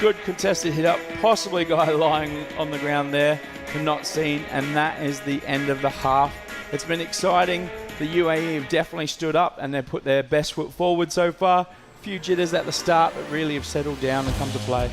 Good contested hit up. Possibly a guy lying on the ground there, but not seen. And that is the end of the half. It's been exciting. The UAE have definitely stood up and they've put their best foot forward so far. A few jitters at the start, but really have settled down and come to play.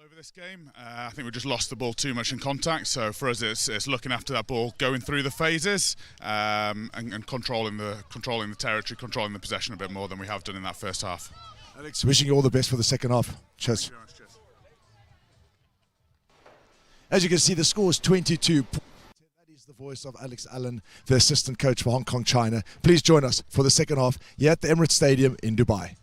Over this game, I think we just lost the ball too much in contact. So for us, it's looking after that ball, going through the phases, and controlling the territory, controlling the possession a bit more than we have done in that first half. Alex, wishing you all the best for the second half. Cheers. Cheers. As you can see, the score is 22. That is the voice of Alex Allen, the assistant coach for Hong Kong, China. Please join us for the second half here at the Emirates Stadium in Dubai.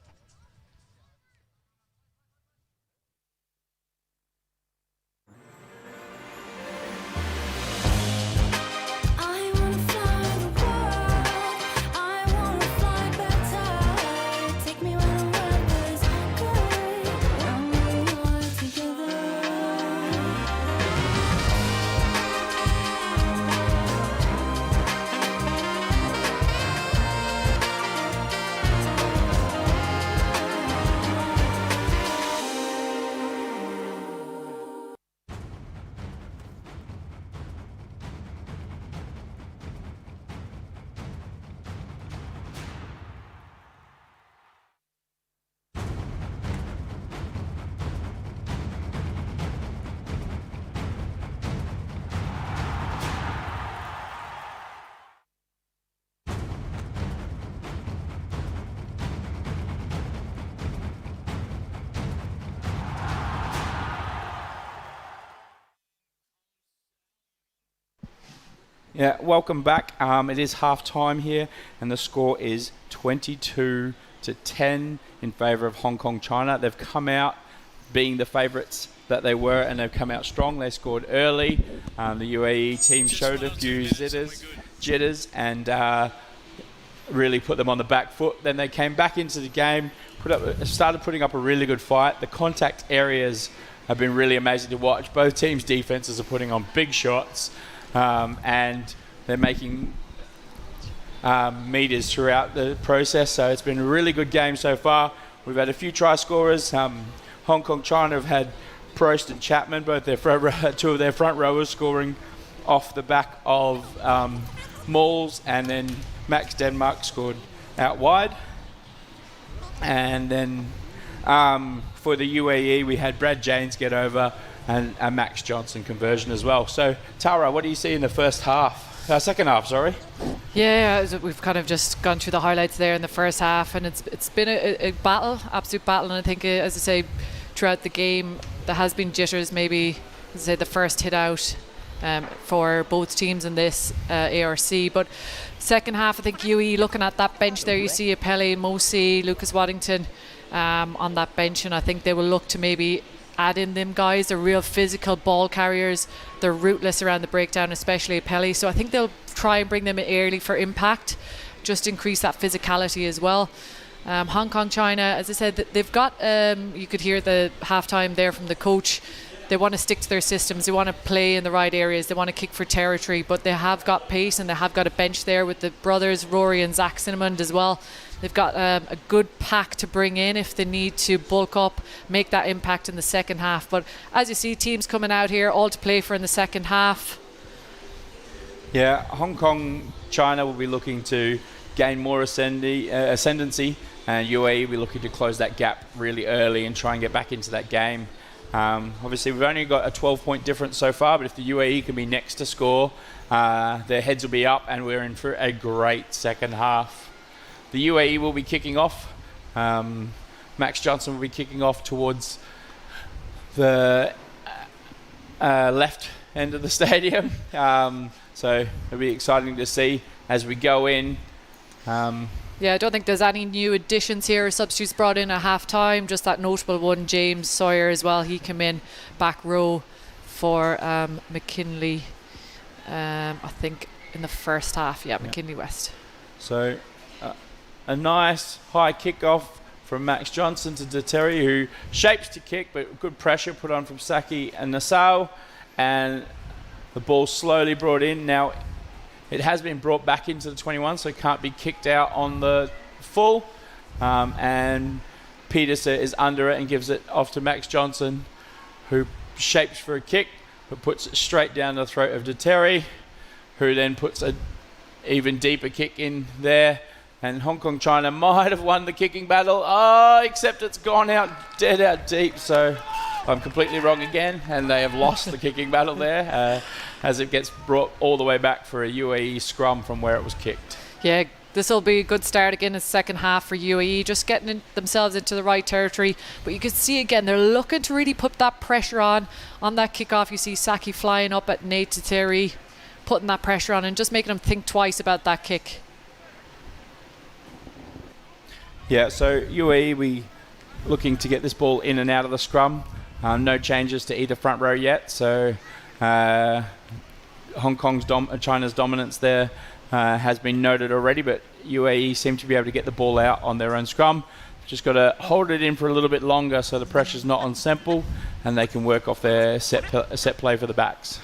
Yeah, welcome back. It is half time here, and the score is 22-10 in favour of Hong Kong, China. They've come out being the favourites that they were, and they've come out strong. They scored early. The UAE team showed a few jitters, and really put them on the back foot. Then they came back into the game, started putting up a really good fight. The contact areas have been really amazing to watch. Both teams' defenses are putting on big shots, and they're making meters throughout the process. So it's been a really good game so far. We've had a few try scorers. Hong Kong, China have had Prost and Chapman, both two of their front rowers, scoring off the back of mauls, and then Max Denmark scored out wide. And then for the UAE, we had Brad Janes get over and a Max Johnson conversion as well. So, Tara, what do you see in the second half, sorry? Yeah, we've kind of just gone through the highlights there in the first half, and it's been a battle, absolute battle. And I think, as I say, throughout the game, there has been jitters, maybe, as I say, the first hit out for both teams in this ARC. But second half, I think UAE, looking at that bench there, you see Apele, Mosi, Lucas Waddington on that bench, and I think they will look to maybe add in them guys. They're real physical ball carriers. They're ruthless around the breakdown, especially Apele. So I think they'll try and bring them in early for impact, just increase that physicality as well. Hong Kong, China, as I said, they've got, you could hear the halftime there from the coach. They want to stick to their systems. They want to play in the right areas. They want to kick for territory, but they have got pace, and they have got a bench there with the brothers, Rory and Zach Cinnamond as well. They've got a good pack to bring in if they need to bulk up, make that impact in the second half. But as you see, teams coming out here, all to play for in the second half. Yeah, Hong Kong, China will be looking to gain more ascendancy, and UAE will be looking to close that gap really early and try and get back into that game. Obviously, we've only got a 12-point difference so far, but if the UAE can be next to score, their heads will be up, and we're in for a great second half. The UAE will be kicking off. Max Johnson will be kicking off towards the left end of the stadium. So it'll be exciting to see as we go in. Yeah, I don't think there's any new additions here or substitutes brought in at half-time. Just that notable one, James Sawyer as well. He came in back row for McKinley, I think, in the first half. Yeah, McKinley West. So a nice high kickoff from Max Johnson to Deterry, who shapes to kick, but good pressure put on from Saki and Nassau. And the ball slowly brought in. Now, it has been brought back into the 21, so it can't be kicked out on the full. And Peterson is under it and gives it off to Max Johnson, who shapes for a kick, but puts it straight down the throat of Deterry, who then puts an even deeper kick in there. And Hong Kong, China might have won the kicking battle. Except it's gone out deep. So I'm completely wrong again, and they have lost the kicking battle there as it gets brought all the way back for a UAE scrum from where it was kicked. Yeah, this will be a good start again in the second half for UAE, just getting themselves into the right territory. But you can see again, they're looking to really put that pressure on that kickoff. You see Saki flying up at Nate Terry, putting that pressure on and just making them think twice about that kick. Yeah, so UAE, we looking to get this ball in and out of the scrum. No changes to either front row yet. So Hong Kong's China's dominance there has been noted already, but UAE seem to be able to get the ball out on their own scrum. Just got to hold it in for a little bit longer so the pressure's not on Semple, and they can work off their set play for the backs.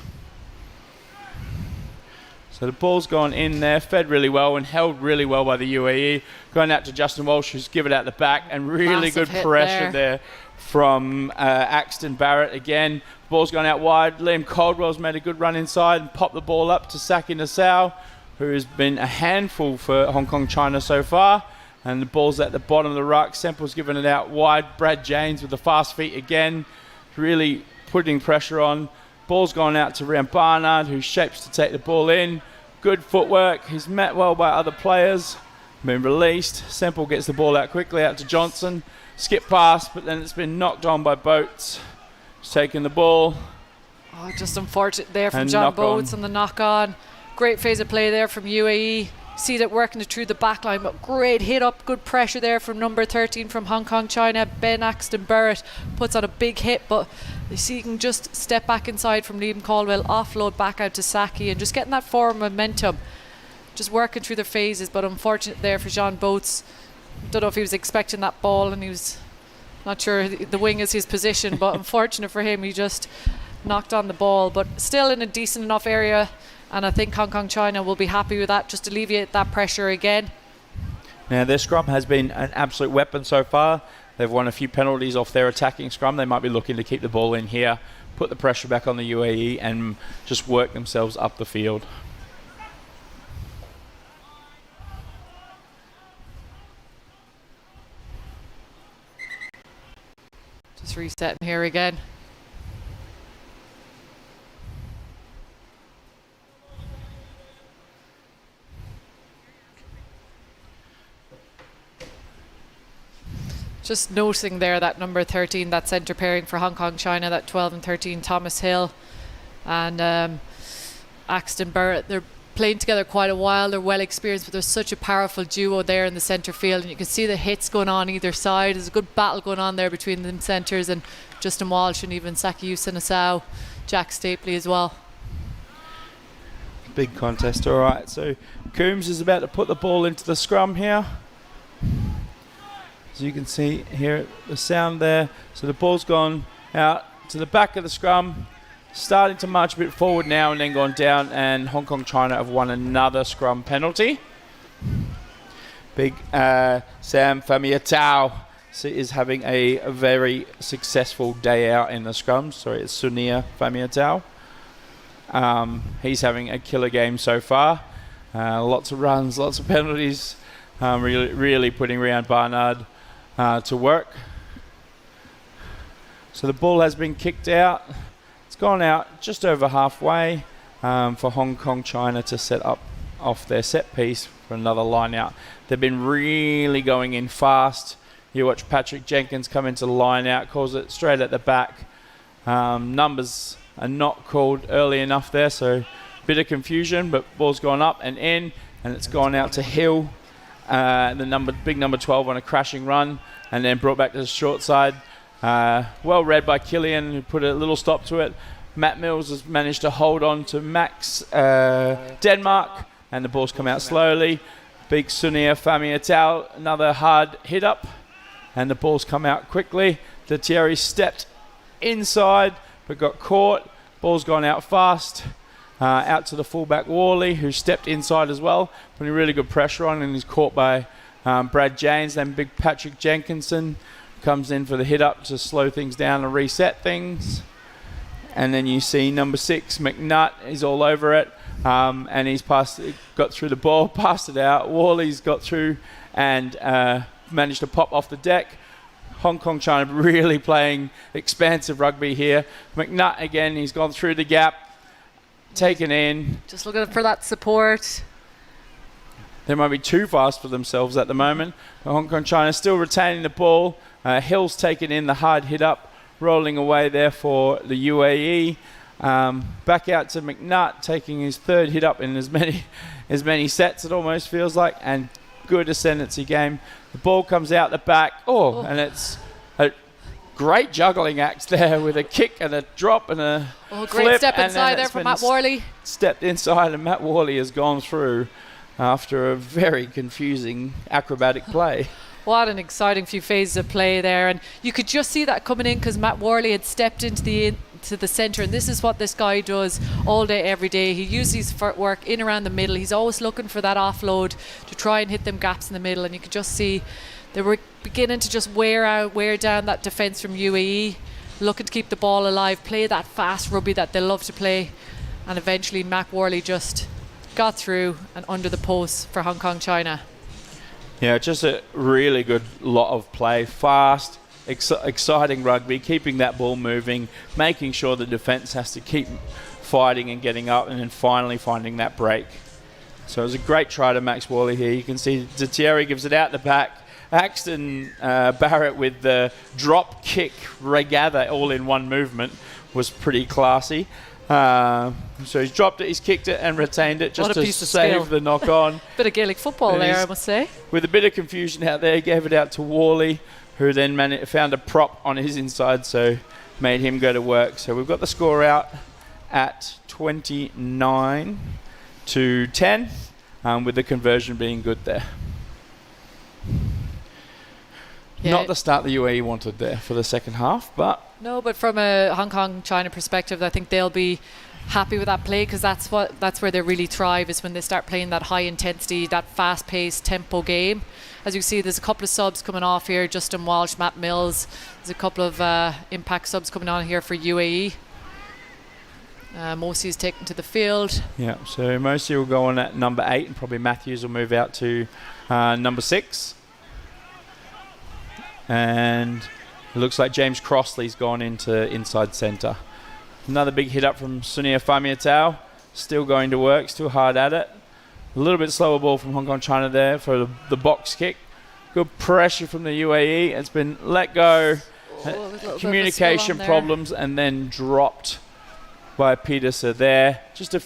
So the ball's gone in there, fed really well and held really well by the UAE. Going out to Justin Walsh, who's given it out the back, and really good pressure there from Axton Barrett again. Ball's gone out wide. Liam Caldwell's made a good run inside and popped the ball up to Saki Nassau, who has been a handful for Hong Kong, China so far. And the ball's at the bottom of the ruck. Semple's given it out wide. Brad Janes with the fast feet again, really putting pressure on. Ball's gone out to Rian Barnard, who shapes to take the ball in. Good footwork. He's met well by other players. Been released. Semple gets the ball out quickly out to Johnson. Skip pass, but then it's been knocked on by Boats. He's taking the ball. Just unfortunate there from John Boats on the knock on. Great phase of play there from UAE. See that working it through the back line, but great hit up, good pressure there from number 13 from Hong Kong China. Ben Axton Barrett puts on a big hit, but you see he can just step back inside from Liam Caldwell, offload back out to Saki, and just getting that forward momentum, just working through the phases. But unfortunate there for Jean Boats. Don't know if he was expecting that ball, and he was not sure the wing is his position, but unfortunate for him, he just knocked on the ball, but still in a decent enough area. And I think Hong Kong China will be happy with that, just to alleviate that pressure again. Now, their scrum has been an absolute weapon so far. They've won a few penalties off their attacking scrum. They might be looking to keep the ball in here, put the pressure back on the UAE, and just work themselves up the field. Just resetting here again. Just noticing there that number 13, that centre pairing for Hong Kong China, that 12 and 13, Thomas Hill and Axton Barrett. They're playing together quite a while. They're well experienced, but there's such a powerful duo there in the centre field, and you can see the hits going on either side. There's a good battle going on there between them centres, and Justin Walsh and even Saki Usanasau, Jack Stapley as well. Big contest. All right, so Coombs is about to put the ball into the scrum here. As you can see, hear the sound there. So the ball's gone out to the back of the scrum, starting to march a bit forward now and then gone down, and Hong Kong China have won another scrum penalty. Big Sam Famiatao is having a very successful day out in the scrum. Sorry, it's Sunia Famiatao. He's having a killer game so far. Lots of runs, lots of penalties. Really putting Rian Barnard to work. So the ball has been kicked out. It's gone out just over halfway for Hong Kong China to set up off their set piece for another line out. They've been really going in fast. You watch Patrick Jenkins come into the line out, calls it straight at the back. Numbers are not called early enough there, so bit of confusion, but ball's gone up and in, and it's gone out to Hill. The big number 12 on a crashing run, and then brought back to the short side. Well read by Killian, who put a little stop to it. Matt Mills has managed to hold on to Max Denmark, and the ball's come out slowly. Big Sunia Famiatao, another hard hit up, and the ball's come out quickly. Thierry stepped inside, but got caught. Ball's gone out fast. Out to the fullback Worley, who stepped inside as well, putting really good pressure on, and he's caught by Brad James. Then big Patrick Jenkinson comes in for the hit up to slow things down and reset things. And then you see number 6, McNutt, he's all over it, and he's got through the ball, passed it out. Worley's got through and managed to pop off the deck. Hong Kong China really playing expansive rugby here. McNutt again, he's gone through the gap, taken in. Just looking for that support. They might be too fast for themselves at the moment. But Hong Kong China still retaining the ball. Hill's taken in the hard hit up, rolling away there for the UAE. Back out to McNutt, taking his third hit up in as many sets, it almost feels like, and good ascendancy game. The ball comes out the back. And it's a great juggling act there with a kick and a drop and a great flip, step and inside there from Matt Worley. Stepped inside, and Matt Worley has gone through after a very confusing acrobatic play. What an exciting few phases of play there, and you could just see that coming in because Matt Worley had stepped into the centre, and this is what this guy does all day every day. He uses his footwork in around the middle. He's always looking for that offload to try and hit them gaps in the middle, and you could just see they were beginning to just wear down that defence from UAE, looking to keep the ball alive, play that fast rugby that they love to play, and eventually Matt Worley just got through and under the post for Hong Kong China. Yeah, just a really good lot of play, fast, exciting rugby, keeping that ball moving, making sure the defence has to keep fighting and getting up, and then finally finding that break. So it was a great try to Max Worley here. You can see Thierry gives it out the back. Axton Barrett with the drop kick regather all in one movement was pretty classy. So he's dropped it, he's kicked it and retained it just What a to piece of skill. save the knock on. Bit of Gaelic football And there, he's- I must say. With a bit of confusion out there, he gave it out to Worley, who then found a prop on his inside, so made him go to work. So we've got the score out at 29-10, with the conversion being good there. Yeah. Not the start the UAE wanted there for the second half, but No, but from a Hong Kong China perspective, I think they'll be happy with that play, because that's where they really thrive, is when they start playing that high intensity, that fast paced tempo game. As you see, there's a couple of subs coming off here. Justin Walsh, Matt Mills. There's a couple of impact subs coming on here for UAE. Mosi is taken to the field. yeah. So Mosi will go on at number 8, and probably Matthews will move out to number 6. And it looks like James Crossley's gone into inside centre. Another big hit up from Sunir Famiatao. Still going to work, still hard at it. A little bit slower ball from Hong Kong China there for the box kick. Good pressure from the UAE. It's been let go. Communication problems, and then dropped by Peterson there. Just a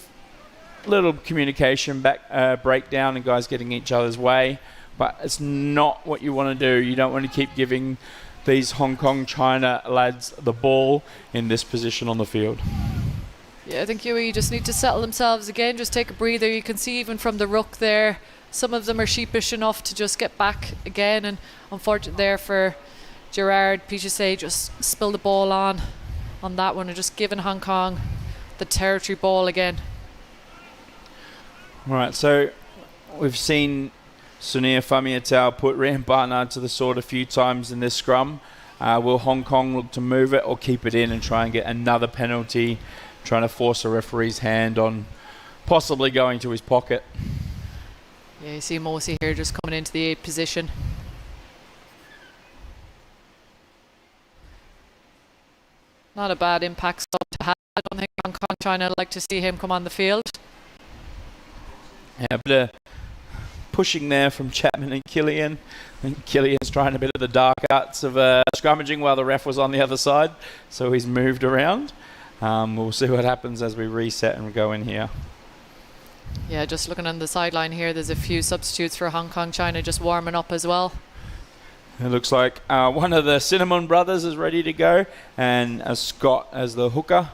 little communication breakdown, and guys getting each other's way. But it's not what you want to do. You don't want to keep giving these Hong Kong China lads the ball in this position on the field. Yeah, I think UAE just need to settle themselves again, just take a breather. You can see even from the ruck there, some of them are sheepish enough to just get back again, and unfortunate there for Gerard Pichesay, just spill the ball on that one and just giving Hong Kong the territory ball again. All right, so we've seen Sunir Famiatao put Rian Barnard to the sword a few times in this scrum. Will Hong Kong look to move it or keep it in and try and get another penalty, trying to force a referee's hand on possibly going to his pocket? Yeah, you see Mosi here just coming into the 8 position. Not a bad impact sub to have. I don't think Hong Kong China would like to see him come on the field. Yeah, a bit of pushing there from Chapman and Killian. I think Killian's trying a bit of the dark arts of scrummaging while the ref was on the other side, so he's moved around. We'll see what happens as we reset and go in here. Yeah, just looking on the sideline here, there's a few substitutes for Hong Kong China just warming up as well. It looks like one of the Cinnamon brothers is ready to go, and Scott as the hooker,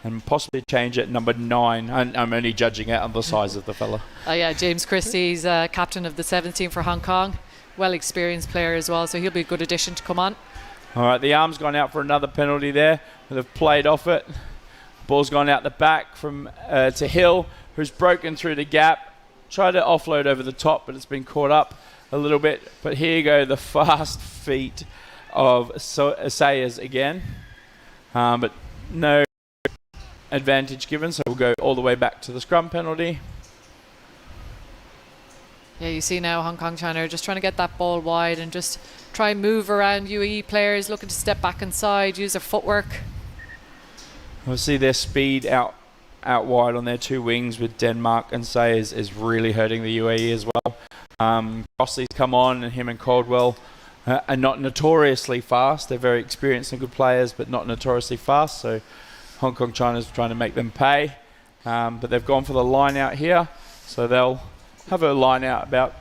and possibly change at number 9. I'm only judging it on the size of the fella. Yeah, James Christie's captain of the 17 for Hong Kong. Well-experienced player as well, so he'll be a good addition to come on. All right, the arm's gone out for another penalty there. They've played off it. Ball's gone out the back from to Hill, who's broken through the gap. Tried to offload over the top, but it's been caught up a little bit. But here you go, the fast feet of Sayers again. But no advantage given, so we'll go all the way back to the scrum penalty. Yeah, you see now Hong Kong China are just trying to get that ball wide and just try and move around UAE players, looking to step back inside, use their footwork. Obviously their speed out wide on their 2 wings with Denmark and Sayers is really hurting the UAE as well. Crossley's come on, and him and Caldwell are not notoriously fast. They're very experienced and good players, but not notoriously fast, so Hong Kong China's trying to make them pay. But they've gone for the line out here, so they'll have a line out about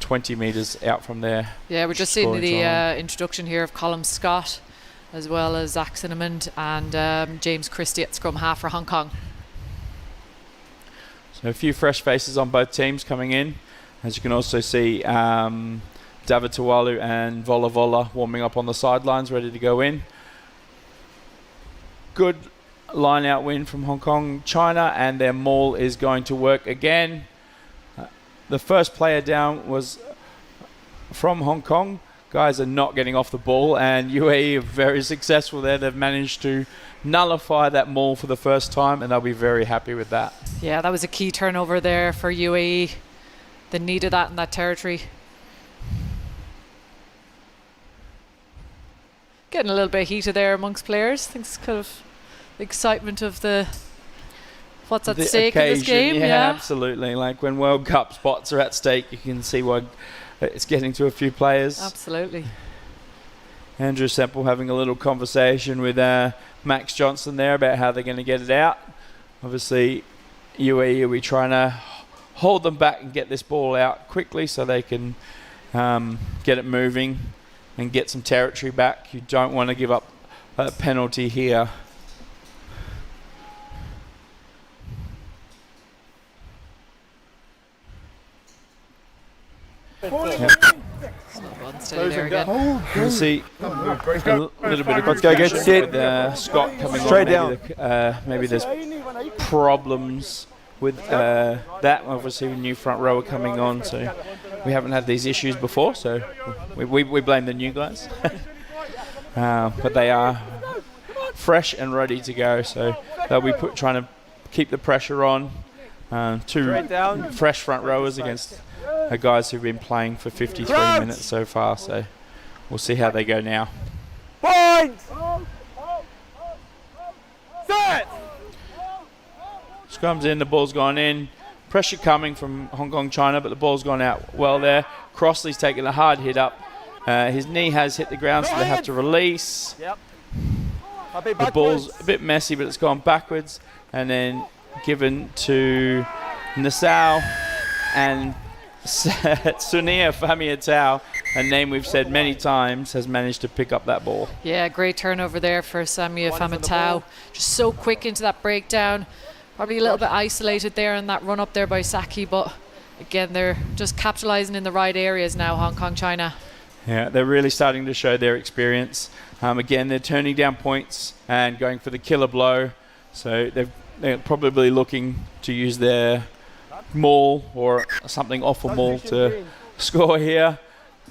20 metres out from there. Yeah, we're just seeing the introduction here of Colin Scott, as well as Zach Cinnamon and James Christie at scrum half for Hong Kong. So a few fresh faces on both teams coming in. As you can also see, David Tawalu and Vola Vola warming up on the sidelines, ready to go in. Good line out win from Hong Kong China, and their maul is going to work again. The first player down was from Hong Kong. Guys are not getting off the ball, and UAE are very successful there. They've managed to nullify that maul for the first time, and they'll be very happy with that. Yeah, that was a key turnover there for UAE. They needed that in that territory. Getting a little bit heated there amongst players. I think it's kind of the excitement of what's at stake in this game. Yeah, absolutely. Like when World Cup spots are at stake, you can see why it's getting to a few players. Absolutely. Andrew Semple having a little conversation with Max Johnson there about how they're going to get it out. Obviously, UAE will be trying to hold them back and get this ball out quickly so they can get it moving and get some territory back. You don't want to give up a penalty here. Yep. Steady there again. We'll see a little bit of good pressure with Scott coming Straight on. Maybe there's problems with that. Obviously, a new front rower coming on, so we haven't had these issues before, so we blame the new guys. But they are fresh and ready to go, so they'll be trying to keep the pressure on. Two fresh front rowers against guys who've been playing for 53 minutes so far, so we'll see how they go now. Point! Set! Scrum's in, the ball's gone in. Pressure coming from Hong Kong, China, but the ball's gone out well there. Crossley's taking a hard hit up. His knee has hit the ground, so they have to release. Yep. The ball's a bit messy, but it's gone backwards. And then given to Nassau and Sunia Famiatau, a name we've said many times, has managed to pick up that ball. Yeah, great turnover there for Samia Famatau. Just so quick into that breakdown. Probably a little bit isolated there in that run up there by Saki, but again, they're just capitalizing in the right areas now, Hong Kong, China. Yeah, they're really starting to show their experience. Again, they're turning down points and going for the killer blow. So they're probably looking to use their maul or something off a maul to score here.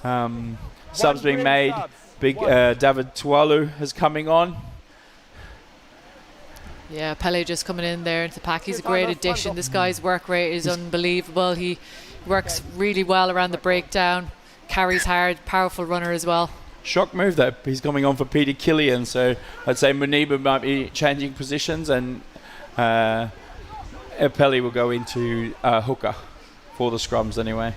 Subs being made. Big David Tualu is coming on. Yeah, Pele just coming in there into the pack. He's a great addition. This guy's work rate is unbelievable. He works really well around the breakdown, carries hard, powerful runner as well. Shock move though. He's coming on for Peter Killian, so I'd say Muniba might be changing positions, and Pele will go into hooker for the scrums anyway.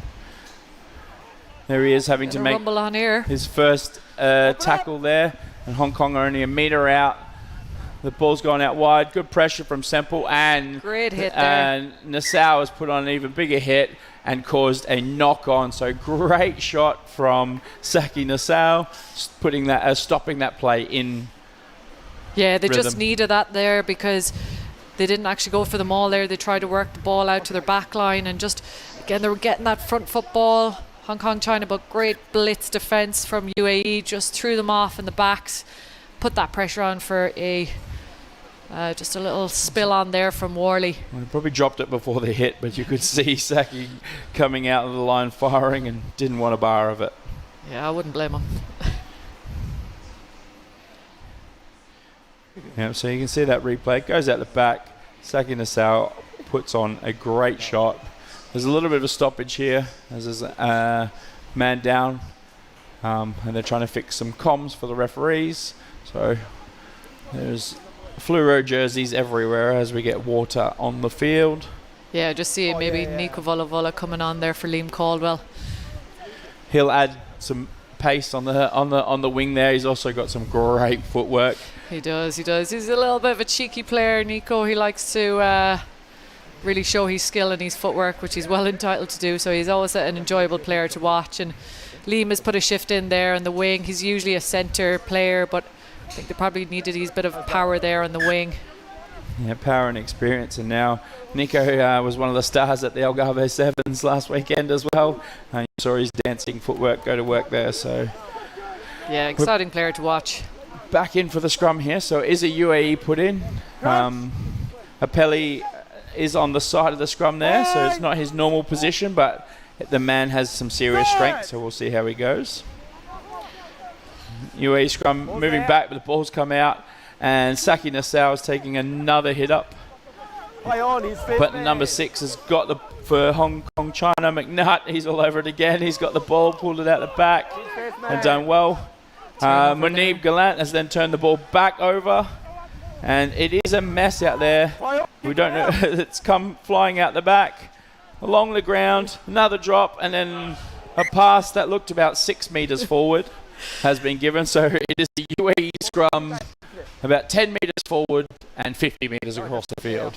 There he is, having to make rumble on here. His first tackle there, and Hong Kong are only a metre out. The ball's gone out wide. Good pressure from Semple, and great hit there. And Nassau has put on an even bigger hit and caused a knock-on. So great shot from Saki Nassau, putting that, stopping that play in. Yeah, they rhythm. just needed that there because they didn't actually go for the maul there. They tried to work the ball out to their back line, and just again they were getting that front foot ball. Hong Kong, China, but great blitz defense from UAE, just threw them off in the backs, put that pressure on for a just a little spill on there from Worley. Well, probably dropped it before the hit, but you could see Saki coming out of the line firing and didn't want a bar of it. Yeah, I wouldn't blame him. Yeah, so you can see that replay. It goes out the back. Saki Nassau puts on a great shot. There's a little bit of a stoppage here as there's a man down, and they're trying to fix some comms for the referees. So there's fluoro jerseys everywhere as we get water on the field. Yeah, just see maybe Nico Volavola coming on there for Liam Caldwell. He'll add some pace on the wing there. He's also got some great footwork. He does. He's a little bit of a cheeky player, Nico. He likes to really show his skill and his footwork, which he's well entitled to do. So he's always an enjoyable player to watch. And Liam has put a shift in there on the wing. He's usually a centre player, but I think they probably needed his bit of power there on the wing. Yeah, power and experience. And now Nico was one of the stars at the Algarve Sevens last weekend as well. You saw his dancing footwork go to work there. So yeah, exciting player to watch. Back in for the scrum here. So it is a UAE put in. Apelli is on the side of the scrum there, so it's not his normal position, but the man has some serious strength, so we'll see how he goes. UAE scrum moving back, but the ball's come out, and Saki Nassau is taking another hit up. But number 6 has got the, for Hong Kong, China, McNutt, he's all over it again. He's got the ball, pulled it out the back, and done well. Munib Gallant has then turned the ball back over, and it is a mess out there. We don't know. It's come flying out the back, along the ground, another drop, and then a pass that looked about 6 meters forward. has been given. So it is the UAE scrum about 10 metres forward and 50 metres across the field.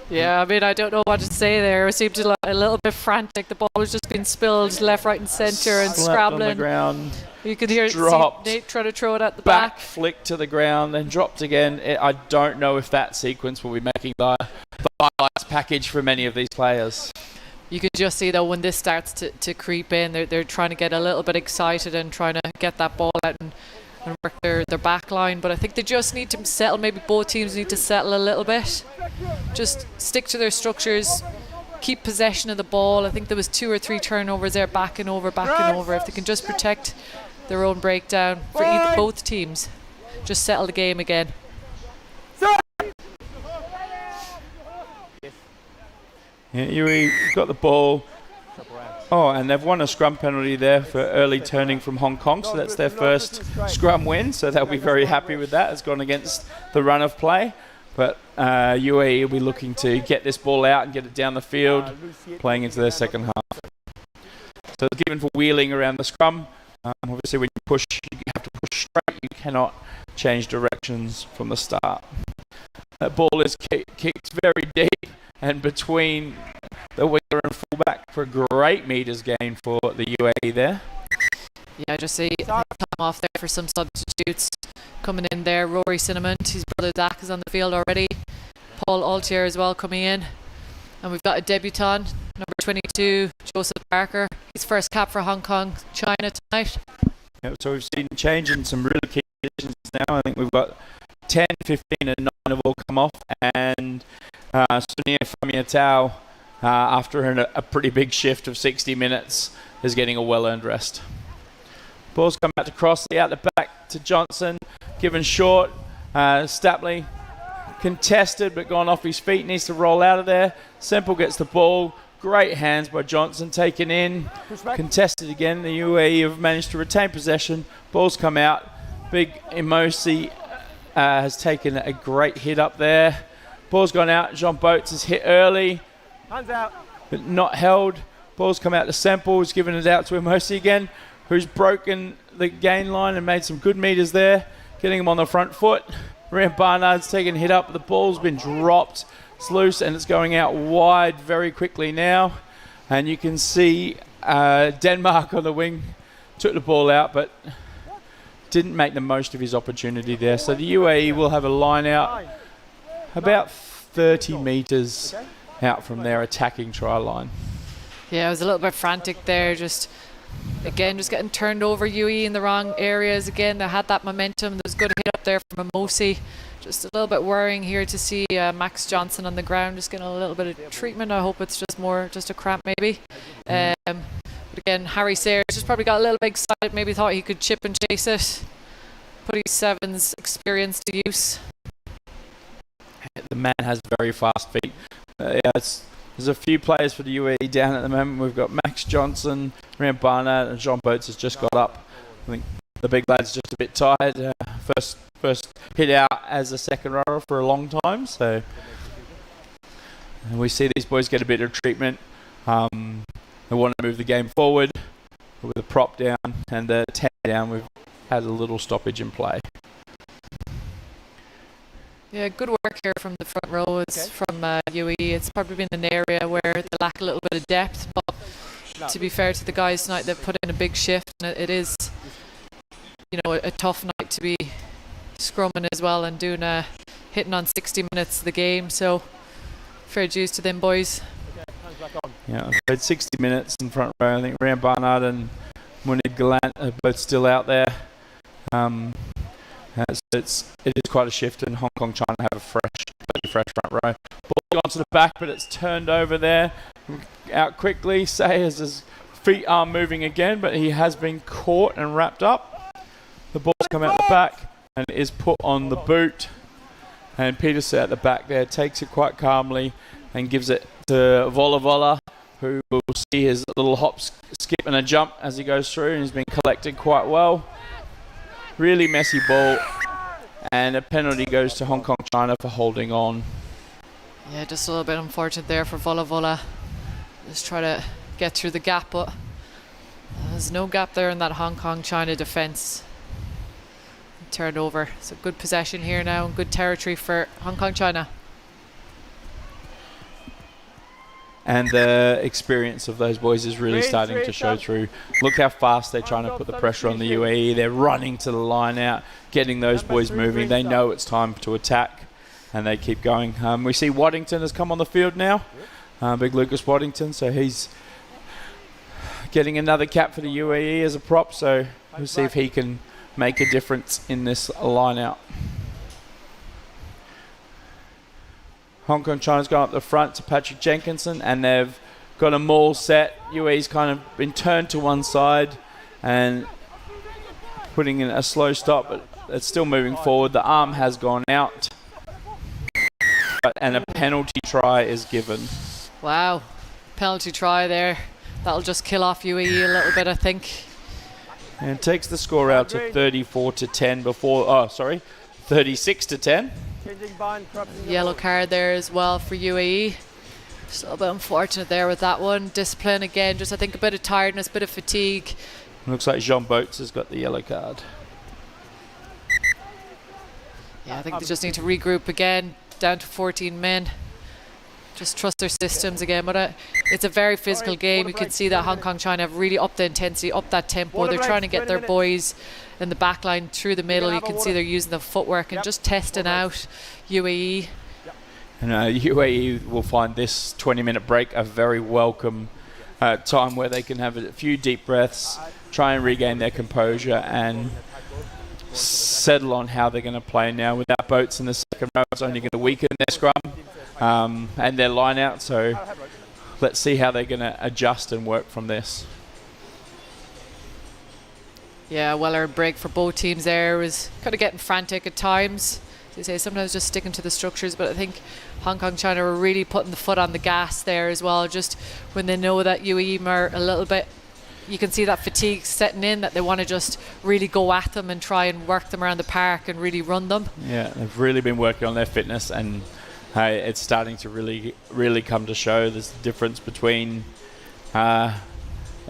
Yeah, I mean, I don't know what to say there. It seemed a little bit frantic. The ball was just being spilled left, right and centre and Slapped scrabbling. on the ground. You could hear Dropped. Nate trying to throw it at the Back back. flicked to the ground, then dropped again. I don't know if that sequence will be making the highlights package for many of these players. You can just see though when this starts to creep in, they're trying to get a little bit excited and trying to get that ball out and work their back line. But I think they just need to settle. Maybe both teams need to settle a little bit. Just stick to their structures. Keep possession of the ball. I think there was 2 or 3 turnovers there, back and over. If they can just protect their own breakdown for both teams, just settle the game again. Yeah, you got the ball. Oh, and they've won a scrum penalty there for early turning from Hong Kong, so that's their first scrum win, so they'll be very happy with that. It's gone against the run of play, but UAE will be looking to get this ball out and get it down the field, playing into their second half. So it's given for wheeling around the scrum. Obviously when you push, you have to push straight. You cannot change directions from the start. That ball is kicked very deep and between the winger and fullback for a great metres gain for the UAE there. Yeah, just see come off there for some substitutes coming in there. Rory Cinnamon, his brother Zach is on the field already. Paul Altier as well coming in. And we've got a debutant, number 22, Joseph Parker. His first cap for Hong Kong, China tonight. Yep, so we've seen a change in some really key positions now. I think we've got 10, 15 and 9 have all come off. And Sunir Famiatau, after a pretty big shift of 60 minutes, is getting a well-earned rest. Ball's come out to Crossley, out the back to Johnson, given short. Stapley contested but gone off his feet, needs to roll out of there. Semple gets the ball, great hands by Johnson, taken in, contested again. The UAE have managed to retain possession. Ball's come out. Big Emosi has taken a great hit up there. Ball's gone out. Jean Boats is hit early, Hands out. but not held. Ball's come out to Semple, who's given it out to Emosi again, who's broken the gain line and made some good meters there, getting him on the front foot. Ryan Barnard's taken a hit up. The ball's been dropped. It's loose and it's going out wide very quickly now. And you can see Denmark on the wing took the ball out, but didn't make the most of his opportunity there. So the UAE will have a line out about 30 metres out from their attacking try line. Yeah, it was a little bit frantic there. Just getting turned over. UAE in the wrong areas again. They had that momentum. There was a good hit up there from Emosi. Just a little bit worrying here to see Max Johnson on the ground, just getting a little bit of treatment. I hope it's just a cramp maybe. But again, Harry Sayers just probably got a little bit excited. Maybe thought he could chip and chase it. Put his sevens experience to use. The man has very fast feet. There's a few players for the UAE down at the moment. We've got Max Johnson, Ryan Barnard, and John Boats has just got up. I think the big lad's just a bit tired. First hit out as a second rower for a long time. So we see these boys get a bit of treatment. They want to move the game forward with a prop down and the 10 down. We've had a little stoppage in play. Yeah, good work here from the front row. It's from UAE. It's probably been an area where they lack a little bit of depth. But to be fair to the guys tonight, they've put in a big shift. And it is, a tough night to be scrumming as well and doing hitting on 60 minutes of the game. So fair dues to them boys. Yeah, played 60 minutes in front row. I think Ryan Barnard and Munir Gallant are both still out there. It is quite a shift, and Hong Kong trying to have a fresh front row. Ball gone to the back, but it's turned over there. Out quickly. Sayers' feet are moving again, but he has been caught and wrapped up. The ball's come out the back and is put on the boot. And Peterson at the back there takes it quite calmly and gives it to Vola, who will see his little hop, skip and a jump as he goes through, and he's been collected quite well. Really messy ball, and a penalty goes to Hong Kong China for holding on. Yeah, just a little bit unfortunate there for Vola. Just try to get through the gap, but There's no gap there in that Hong Kong China defence. Turned over. So good possession here now and good territory for Hong Kong China. And the experience of those boys is really starting to show through. Look how fast they're trying to put the pressure on the UAE. They're running to the line out, getting those boys moving. They know it's time to attack, and they keep going. We see Waddington has come on the field now, big Lucas Waddington. So he's getting another cap for the UAE as a prop. So we'll see if he can make a difference in this line out. Hong Kong China's gone up the front to Patrick Jenkinson, and they've got a maul set. UAE's kind of been turned to one side and putting in a slow stop, but it's still moving forward. The arm has gone out, and a penalty try is given. Wow, penalty try there. That'll just kill off UAE a little bit, I think. And it takes the score out to 34-10 before, 36-10. Yellow card there as well for UAE. Just a little bit unfortunate there with that one. Discipline again, just I think a bit of tiredness, a bit of fatigue. Looks like Jean Boats has got the yellow card. Yeah, I think they just need to regroup again, down to 14 men. Just trust their systems again. But it's a very physical game. You can see that Hong Kong China have really upped the intensity, upped that tempo. They're trying to get their boys in the back line through the middle. You can see they're using the footwork and just testing out UAE. And UAE will find this 20-minute break a very welcome time where they can have a few deep breaths, try and regain their composure and settle on how they're going to play now. Without Boats in the second row, it's only going to weaken their scrum and their line out. So let's see how they're going to adjust and work from this. Yeah, well-earned break for both teams there. It was kind of getting frantic at times. As you say, sometimes just sticking to the structures, but I think Hong Kong China were really putting the foot on the gas there as well. Just when they know that UAE are a little bit, you can see that fatigue setting in, that they want to just really go at them and try and work them around the park and really run them. Yeah, they've really been working on their fitness, and it's starting to really come to show. There's a difference between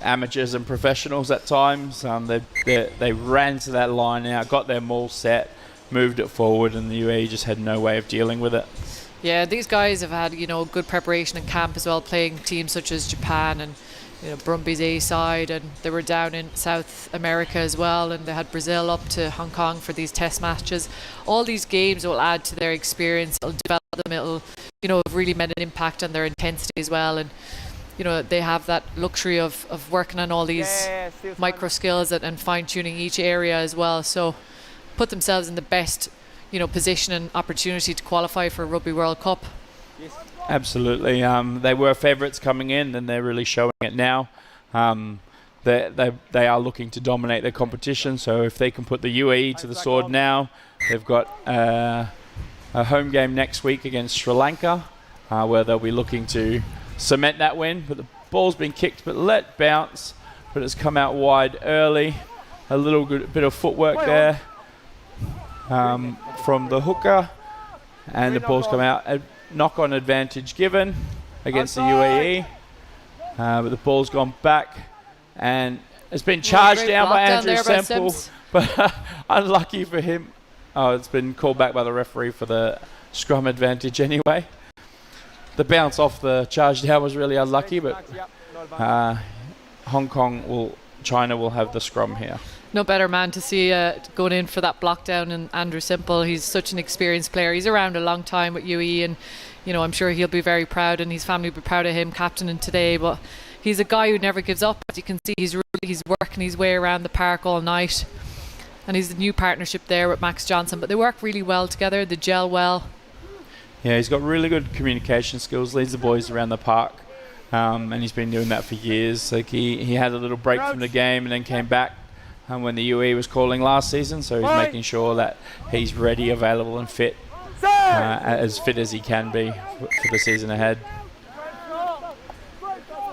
amateurs and professionals at times. They ran to that line out, got their maul set, moved it forward, and the UAE just had no way of dealing with it. Yeah, these guys have had good preparation in camp as well, playing teams such as Japan and Brumby's A side, and they were down in South America as well, and they had Brazil up to Hong Kong for these test matches. All these games will add to their experience, it'll develop them, it'll have really made an impact on their intensity as well, and they have that luxury of working on all these micro skills and fine-tuning each area as well, so put themselves in the best position and opportunity to qualify for Rugby World Cup. Absolutely. They were favourites coming in, and they're really showing it now. They are looking to dominate their competition, so if they can put the UAE to the sword now, they've got a home game next week against Sri Lanka, where they'll be looking to cement that win. But the ball's been kicked but let bounce, but it's come out wide early. A little bit of footwork there from the hooker, and the ball's come out. A knock-on advantage given against the UAE, but the ball's gone back, and it's been charged down by Andrew Semple, but unlucky for him. Oh, it's been called back by the referee for the scrum advantage anyway. The bounce off the charge down was really unlucky, but China will have the scrum here. No better man to see going in for that block down, and Andrew Semple. He's such an experienced player. He's around a long time with UAE, and I'm sure he'll be very proud, and his family will be proud of him captaining today. But he's a guy who never gives up. As you can see, he's working his way around the park all night, and he's the new partnership there with Max Johnson. But they work really well together. They gel well. Yeah, he's got really good communication skills. Leads the boys around the park, and he's been doing that for years. Like he had a little break from the game and then came back when the UAE was calling last season, so he's making sure that he's ready, available and fit, as fit as he can be for the season ahead.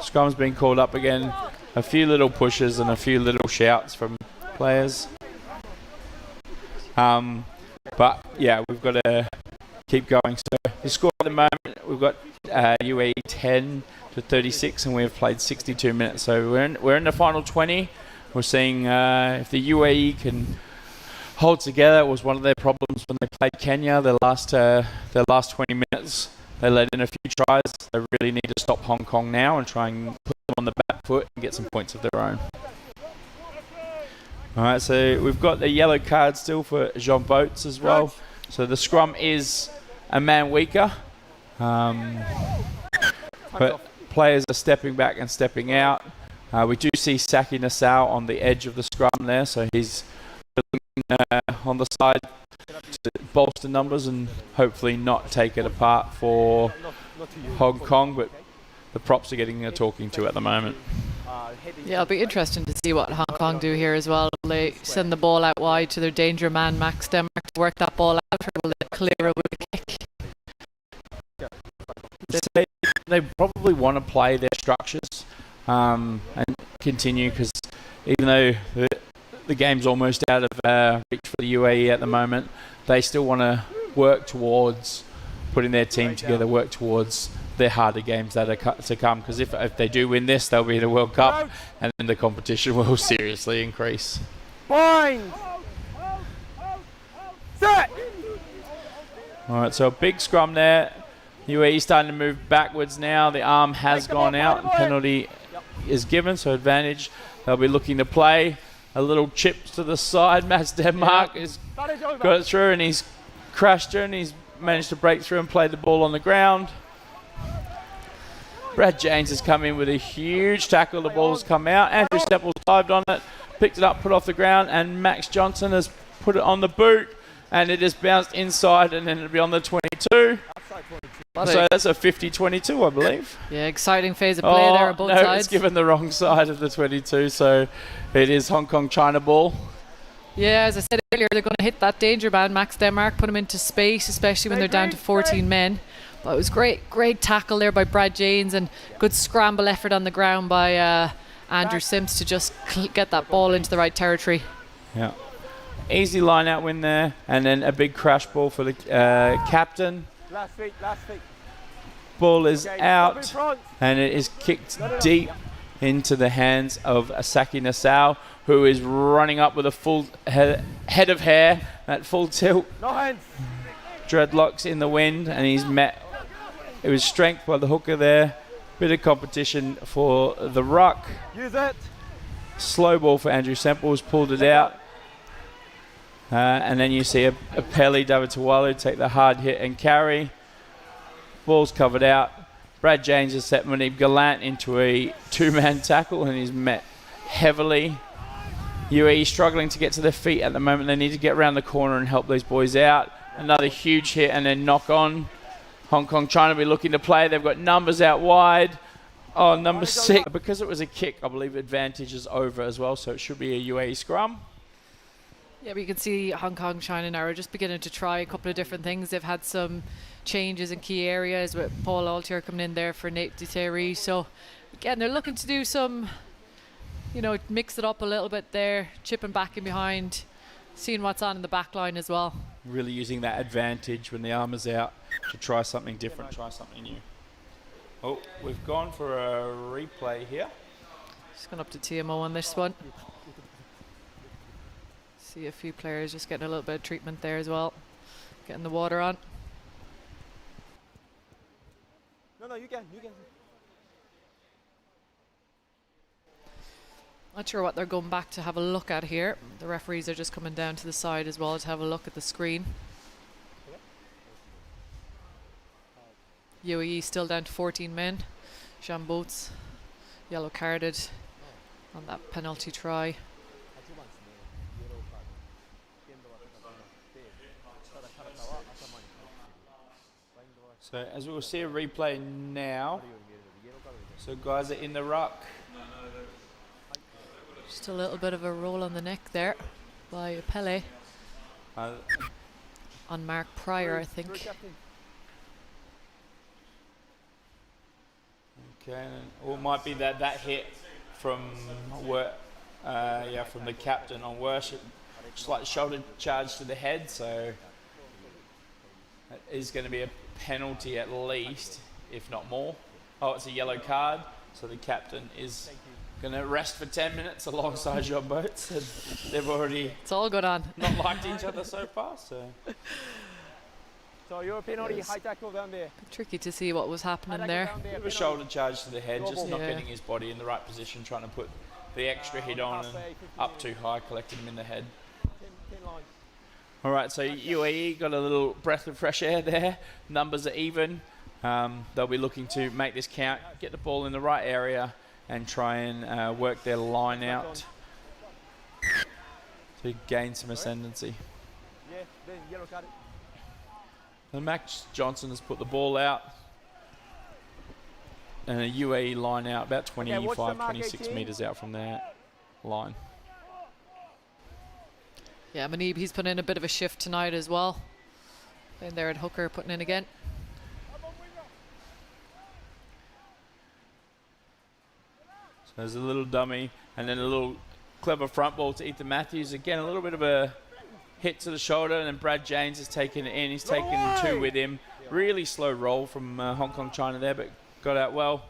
Scrum's been called up again. A few little pushes and a few little shouts from players. But yeah, we've got to keep going. So the score at the moment, we've got UAE 10 to 36, and we've played 62 minutes. So we're in the final 20. We're seeing if the UAE can hold together. It was one of their problems when they played Kenya. Their last 20 minutes, they let in a few tries. They really need to stop Hong Kong now and try and put them on the back foot and get some points of their own. All right, so we've got the yellow card still for Jean Boats as well. So the scrum is a man weaker. But players are stepping back and stepping out. We do see Saki Nassau on the edge of the scrum there, so he's on the side to bolster numbers and hopefully not take it apart for Hong Kong, but the props are getting a talking to at the moment. Yeah, it'll be interesting to see what Hong Kong do here as well. Will they send the ball out wide to their danger man, Max Denmark, to work that ball out, or will they clear it with a kick? They probably want to play their structures and continue, because even though the game's almost out of reach for the UAE at the moment, they still want to work towards putting their team together, work towards their harder games that are to come, because if they do win this, they'll be in the World Cup, and then the competition will seriously increase. Point! Set! Alright, so a big scrum there. UAE starting to move backwards now. The arm has gone out and penalty is given, so advantage. They'll be looking to play. A little chip to the side. Max Denmark has got it through, and he's crashed it, and he's managed to break through and play the ball on the ground. Brad James has come in with a huge tackle. The ball's come out. Andrew Stempel's dived on it, picked it up, put it off the ground, and Max Johnson has put it on the boot, and it has bounced inside, and then it'll be on the 22. So that's a 50-22, I believe. Yeah, exciting phase of play there on both sides. It's given the wrong side of the 22, so it is Hong Kong China ball. Yeah, as I said earlier, they're going to hit that danger man, Max Denmark, put him into space, especially when they're down to 14 men. But it was great tackle there by Brad James, and good scramble effort on the ground by Andrew Sims to just get that ball into the right territory. Yeah. Easy line-out win there, and then a big crash ball for the captain. Last week. Ball is out, and it is kicked deep into the hands of Saki Nassau, who is running up with a full head of hair at full tilt. No hands. Dreadlocks in the wind, and he's met. It was strength by the hooker there. Bit of competition for the ruck. Use it. Slow ball for Andrew Semples, pulled it out. And then you see a Pele Davitawalu take the hard hit and carry. Ball's covered out. Brad James has set Manib Gallant into a two-man tackle, and he's met heavily. UAE struggling to get to their feet at the moment. They need to get around the corner and help these boys out. Another huge hit and then knock on. Hong Kong trying to be looking to play. They've got numbers out wide. Oh, number 6. Because it was a kick, I believe advantage is over as well, so it should be a UAE scrum. Yeah, but you can see Hong Kong China now are just beginning to try a couple of different things. They've had some changes in key areas with Paul Altier coming in there for Nate Duterte. So again, they're looking to do some, mix it up a little bit there, chipping back in behind, seeing what's on in the back line as well. Really using that advantage when the arm is out to try something different, try something new. Oh, we've gone for a replay here. Just going up to TMO on this one. See a few players just getting a little bit of treatment there as well. Getting the water on. No, you can. Not sure what they're going back to have a look at here. The referees are just coming down to the side as well to have a look at the screen. UAE still down to 14 men. Jean Boats yellow carded on that penalty try. So as we will see a replay now. So guys are in the ruck. Just a little bit of a roll on the neck there by Pele. On Mark Pryor, I think. Okay, or it might be that hit from from the captain on Worship. Slight shoulder charge to the head, so that is going to be a penalty at least, if not more. Oh, it's a yellow card, so the captain is going to rest for 10 minutes alongside John Boats, and they've already It's all good on. not liked each other so far. So So your penalty, Yes. high tackle down there. Tricky to see what was happening High tackle there. down there, bit of a penalty. shoulder charge to the head, just not Yeah. getting his body in the right position, trying to put the extra hit on and up too high, collecting him in the head. 10 line. All right, so UAE got a little breath of fresh air there. Numbers are even. They'll be looking to make this count, get the ball in the right area, and try and work their line out to gain some ascendancy. Yeah, then yellow card. And Max Johnson has put the ball out. And a UAE line out about 25, 26 metres out from their line. Yeah, Manib, he's put in a bit of a shift tonight as well. Playing there at hooker, putting in again. So there's a little dummy and then a little clever front ball to Ethan Matthews. Again, a little bit of a hit to the shoulder, and then Brad James has taken it in. He's taken two with him. Really slow roll from Hong Kong China there, but got out well.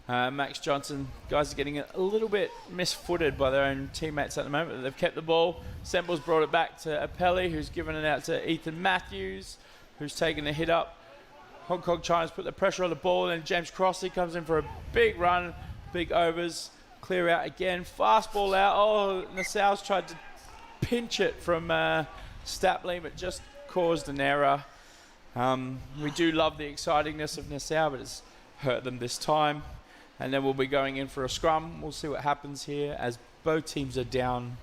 Max Johnson, guys are getting a little bit misfooted by their own teammates at the moment. They've kept the ball. Semple's brought it back to Apelli, who's given it out to Ethan Matthews, who's taken the hit up. Hong Kong China's put the pressure on the ball, and James Crossley comes in for a big run, big overs, clear out again, fast ball out. Oh, Nassau's tried to pinch it from Stapley, but just caused an error. We do love the excitingness of Nassau, but it's hurt them this time. And then we'll be going in for a scrum. We'll see what happens here as both teams are down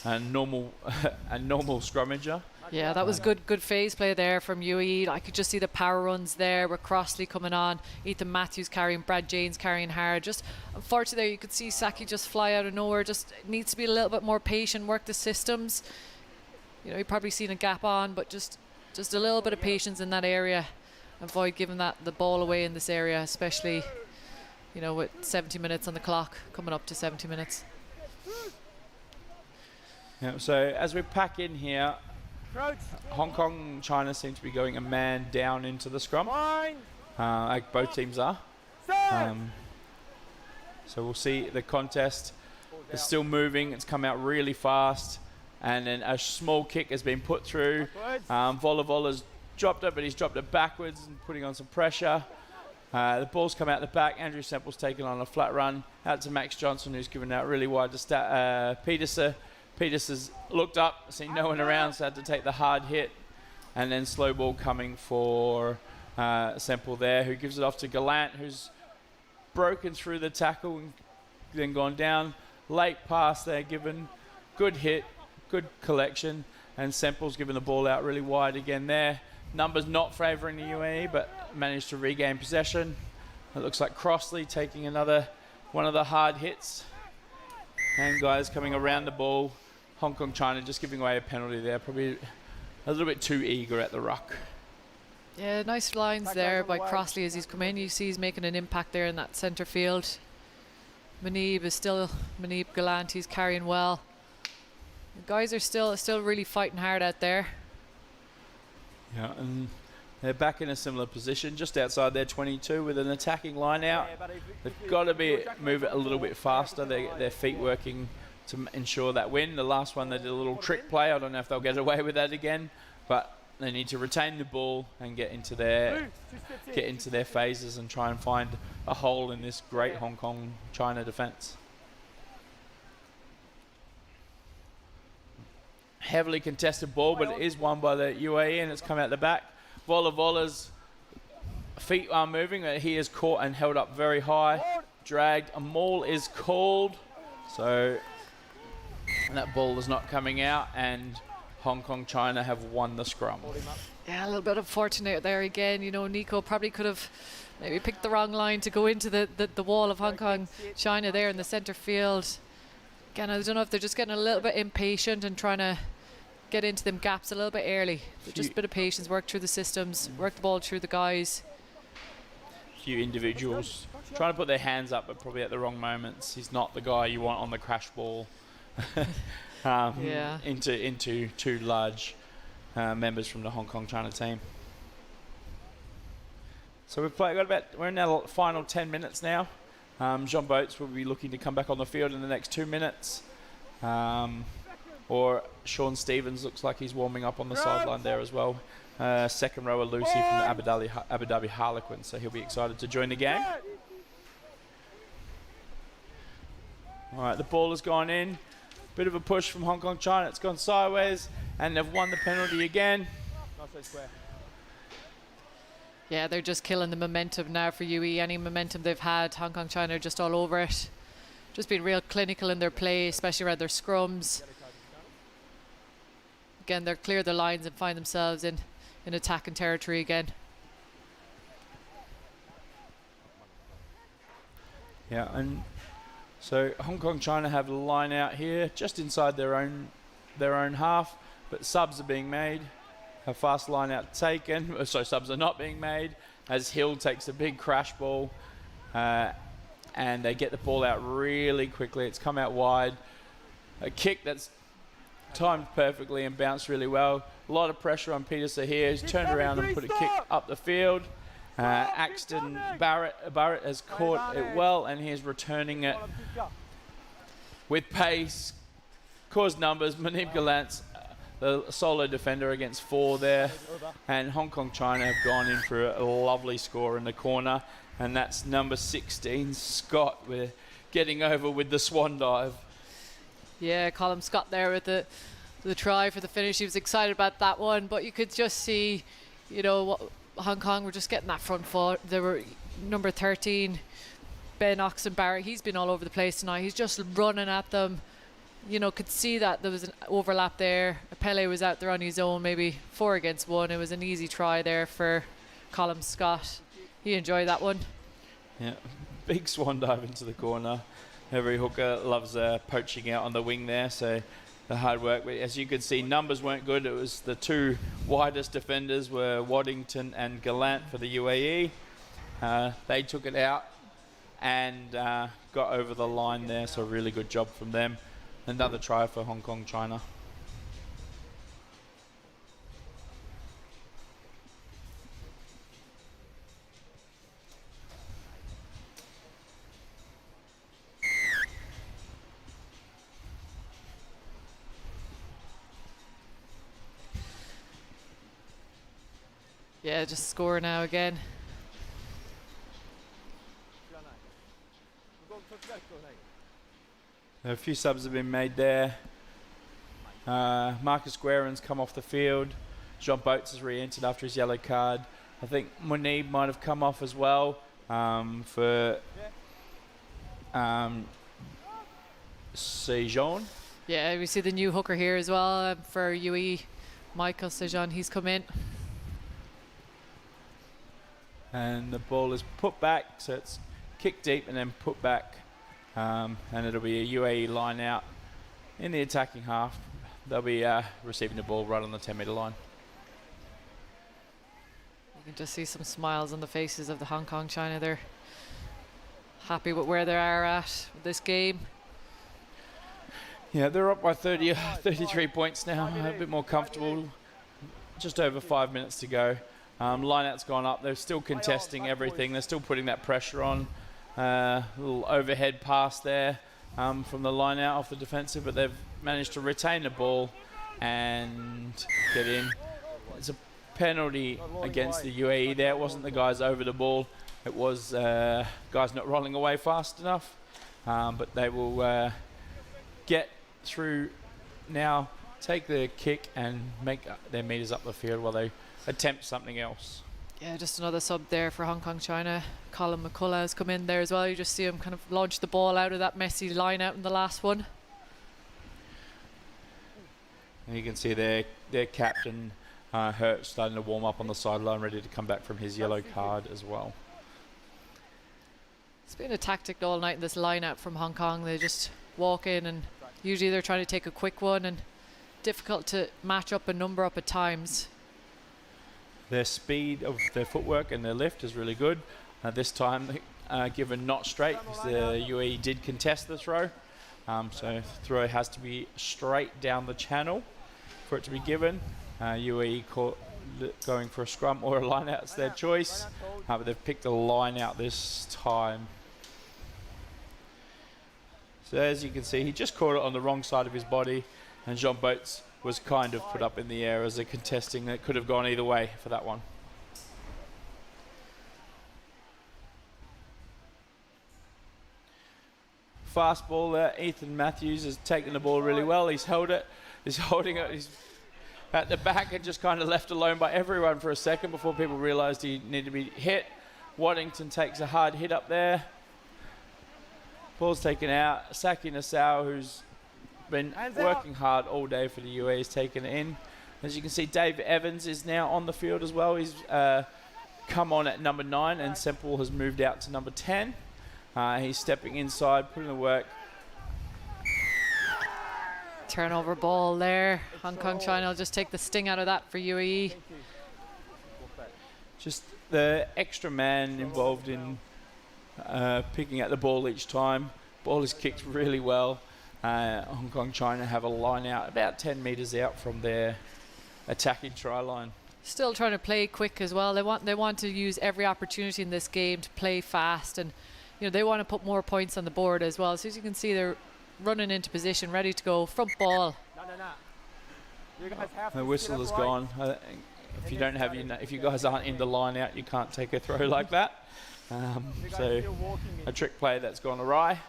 a normal scrummager. Yeah, that was good phase play there from UAE. I could just see the power runs there with Crossley coming on, Ethan Matthews carrying, Brad James carrying hard. Just unfortunately there you could see Saki just fly out of nowhere. Just needs to be a little bit more patient, work the systems. You know, you've probably seen a gap on, but just a little bit of patience in that area. Avoid giving the ball away in this area, especially, you know, with 70 minutes on the clock, coming up to 70 minutes. Yeah, so as we pack in here, Crouch. Hong Kong China seem to be going a man down into the scrum, Line. like both teams are. Stand. So we'll see the contest is still moving. It's come out really fast, and then a small kick has been put through. Volavolla's dropped it, but he's dropped it backwards and putting on some pressure. The ball's come out the back. Andrew Semple's taken on a flat run out to Max Johnson, who's given out really wide to Peterson. Peterson's looked up, seen no one around, so had to take the hard hit. And then slow ball coming for Semple there, who gives it off to Gallant, who's broken through the tackle and then gone down. Late pass there given. Good hit, good collection. And Semple's given the ball out really wide again there. Numbers not favouring the UAE, but managed to regain possession. It looks like Crossley taking another one of the hard hits. And guys coming around the ball. Hong Kong China just giving away a penalty there. Probably a little bit too eager at the ruck. Yeah, nice lines there by Crossley as he's come in. You see he's making an impact there in that centre field. Manib Gallant, he's carrying well. The guys are still really fighting hard out there. Yeah, and they're back in a similar position, just outside their 22 with an attacking line out. They've got to move it a little bit faster. Their feet working to ensure that win. The last one they did a little trick play. I don't know if they'll get away with that again, but they need to retain the ball and get into their phases and try and find a hole in this great Hong Kong China defence. Heavily contested ball, but it is won by the UAE and it's come out the back. Volavolla's feet are moving. He is caught and held up very high. Dragged. A maul is called. So that ball is not coming out, and Hong Kong China have won the scrum. Yeah, a little bit unfortunate there again. You know, Nico probably could have maybe picked the wrong line to go into the wall of Hong Kong China there in the centre field. Again, I don't know if they're just getting a little bit impatient and trying to get into them gaps a little bit early. But just a bit of patience, work through the systems, work the ball through the guys. Few individuals trying to put their hands up, but probably at the wrong moments. He's not the guy you want on the crash ball into two large members from the Hong Kong China team. So we're in our final 10 minutes now. John Boates will be looking to come back on the field in the next 2 minutes. Or Sean Stevens looks like he's warming up on the sideline there as well. Second rower Lucy from the Abu Dhabi Harlequins, so he'll be excited to join the game. All right, the ball has gone in. Bit of a push from Hong Kong China. It's gone sideways, and they've won the penalty again. Yeah, they're just killing the momentum now for UAE. Any momentum they've had, Hong Kong China are just all over it. Just being real clinical in their play, especially around their scrums. Again, they're clear the lines and find themselves in attacking territory again. Yeah, and so Hong Kong China have a line out here just inside their own half, but subs are being made. A fast line out taken, so subs are not being made, as Hill takes a big crash ball, and they get the ball out really quickly. It's come out wide. A kick that's timed perfectly and bounced really well. A lot of pressure on Peter Sahir. He's turned around and put a kick up the field. Axton Barrett has caught it well, and he's returning it with pace. Caused numbers. Manib Galant's the solo defender against 4 there, and Hong Kong China have gone in for a lovely score in the corner, and that's number 16 Scott. We're getting over with the swan dive. Yeah, Colin Scott there with the try for the finish. He was excited about that one, but you could just see, Hong Kong were just getting that front foot. There were number 13 Ben Oxen Barrett. He's been all over the place tonight. He's just running at them. Could see that there was an overlap there. Pele was out there on his own, maybe 4 against 1. It was an easy try there for Colin Scott. He enjoyed that one. Yeah, big swan dive into the corner. Every hooker loves poaching out on the wing there, so the hard work. As you could see, numbers weren't good. It was the 2 widest defenders were Waddington and Gallant for the UAE. They took it out and got over the line there, so a really good job from them. Another try for Hong Kong China. Yeah, just score now again. A few subs have been made there. Marcus Guerin's come off the field. John Boates has re-entered after his yellow card. I think Munib might have come off as well for Sejon. Yeah, we see the new hooker here as well for UAE. Michael Sejon, he's come in. And the ball is put back, so it's kicked deep and then put back. And it'll be a UAE line out in the attacking half. They'll be receiving the ball right on the 10-metre line. You can just see some smiles on the faces of the Hong Kong China. They're happy with where they are at with this game. Yeah, they're up by 33 points now, a bit more comfortable. Just over 5 minutes to go. Line-out's gone up. They're still contesting everything. They're still putting that pressure on. Little overhead pass there from the line-out off the defensive, but they've managed to retain the ball and get in. It's a penalty against the UAE there. It wasn't the guys over the ball. It was guys not rolling away fast enough. But they will get through now, take the kick and make their meters up the field while they attempt something else. Yeah, just another sub there for Hong Kong China. Colin McCullough has come in there as well. You just see him kind of launch the ball out of that messy line out in the last one. And you can see their captain Hurt starting to warm up on the sideline, ready to come back from his yellow card as well. It's been a tactic all night in this line out from Hong Kong. They just walk in and usually they're trying to take a quick one, and difficult to match up and number up at times. Their speed of their footwork and their lift is really good. This time given not straight, because the UAE did contest the throw. So the throw has to be straight down the channel for it to be given. UAE going for a scrum or a line out. It's their choice, but they've picked a line out this time. So as you can see, he just caught it on the wrong side of his body, and Jean Boats was kind of put up in the air as a contesting. That could have gone either way for that one. Fast ball there. Ethan Matthews has taken the ball really well. He's held it. He's holding it. He's at the back and just kind of left alone by everyone for a second before people realised he needed to be hit. Waddington takes a hard hit up there. Ball's taken out. Saki Nassau, who's been working hard all day for the UAE, is taken it in. As you can see, Dave Evans is now on the field as well. He's come on at number 9, and Semple has moved out to number 10. He's stepping inside, putting the work. Turnover ball there. Hong Kong China will just take the sting out of that for UAE. Just the extra man involved in picking at the ball each time. Ball is kicked really well. Hong Kong China have a line out about 10 metres out from their attacking try line. Still trying to play quick as well. They want to use every opportunity in this game to play fast, and they want to put more points on the board as well. So as you can see, they're running into position, ready to go. Front ball. No. You guys have to The whistle has gone. If you don't have if you guys aren't in the line out, you can't take a throw like that. So a trick play that's gone awry.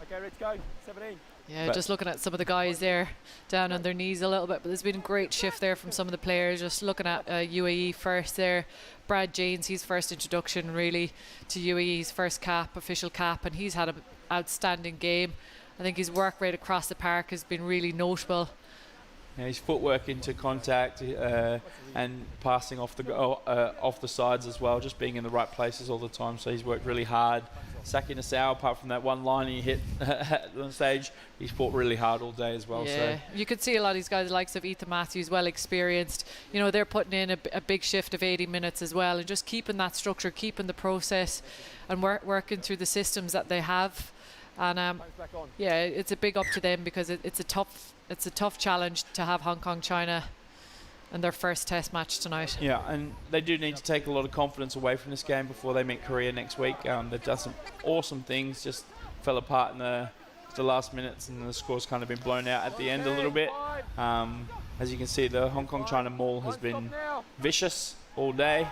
Okay, let's go. 17. Yeah, just looking at some of the guys there down on their knees a little bit, but there's been a great shift there from some of the players. Just looking at UAE first there. Brad Janes, his first introduction really to UAE's first official cap, and he's had an outstanding game. I think his work rate across the park has been really notable. Yeah, his footwork into contact and passing off the sides as well, just being in the right places all the time. So he's worked really hard. Saki Nassau, apart from that one line he hit on stage, he's fought really hard all day as well. Yeah, so you could see a lot of these guys, the likes of Ethan Matthews, well experienced. They're putting in a big shift of 80 minutes as well, and just keeping that structure, keeping the process, and working through the systems that they have. And yeah, it's a big up to them, because it's a tough challenge to have Hong Kong China in their first test match tonight. Yeah, and they do need to take a lot of confidence away from this game before they meet Korea next week. They've done some awesome things, just fell apart in the last minutes, and the score's kind of been blown out at the end a little bit. As you can see, the Hong Kong China maul has been vicious all day.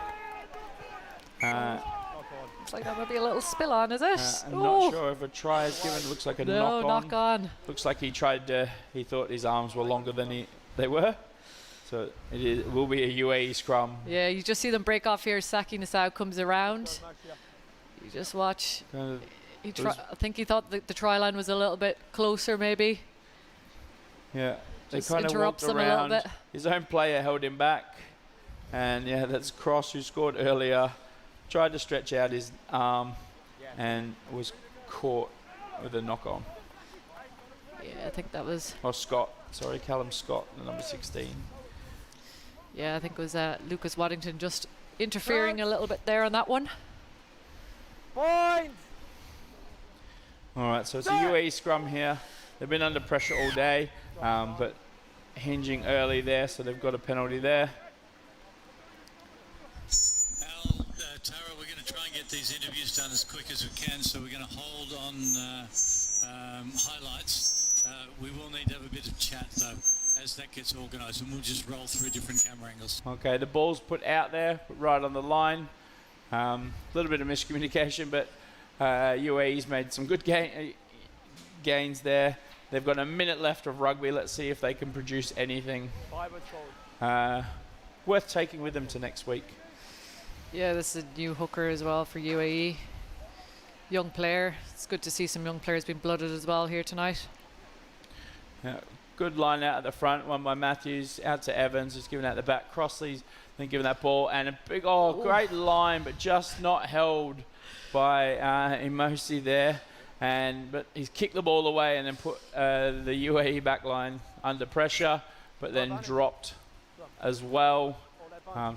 Looks like that might be a little spill on, is it? I'm not sure if a try is given. It looks like a knock on. Looks like he thought his arms were longer than they were. So it will be a UAE scrum. Yeah, you just see them break off here. Saki Nassau comes around. You just watch. I think he thought the try line was a little bit closer, maybe. Yeah, they Just kind of walked interrupts him a little around. bit. His own player held him back. And yeah, that's Cross, who scored earlier. Tried to stretch out his arm and was caught with a knock on. Yeah, I think that was... Callum Scott, the number 16. Yeah, I think it was Lucas Waddington just interfering a little bit there on that one. Point! All right, so it's a UAE scrum here. They've been under pressure all day, but hinging early there, so they've got a penalty there. Al, Tara, we're going to try and get these interviews done as quick as we can, so we're going to hold on highlights. We will need to have a bit of chat, though, as that gets organised, and we'll just roll through different camera angles. Okay, the ball's put out there, put right on the line. A little bit of miscommunication, but UAE's made some good gains there. They've got a minute left of rugby. Let's see if they can produce anything worth taking with them to next week. Yeah, this is a new hooker as well for UAE. Young player. It's good to see some young players being blooded as well here tonight. Yeah, good line out at the front. One by Matthews, out to Evans, who's given out the back. Crossley's then given that ball, and a big, great line, but just not held by Emosi there. But he's kicked the ball away and then put the UAE back line under pressure, but then dropped as well.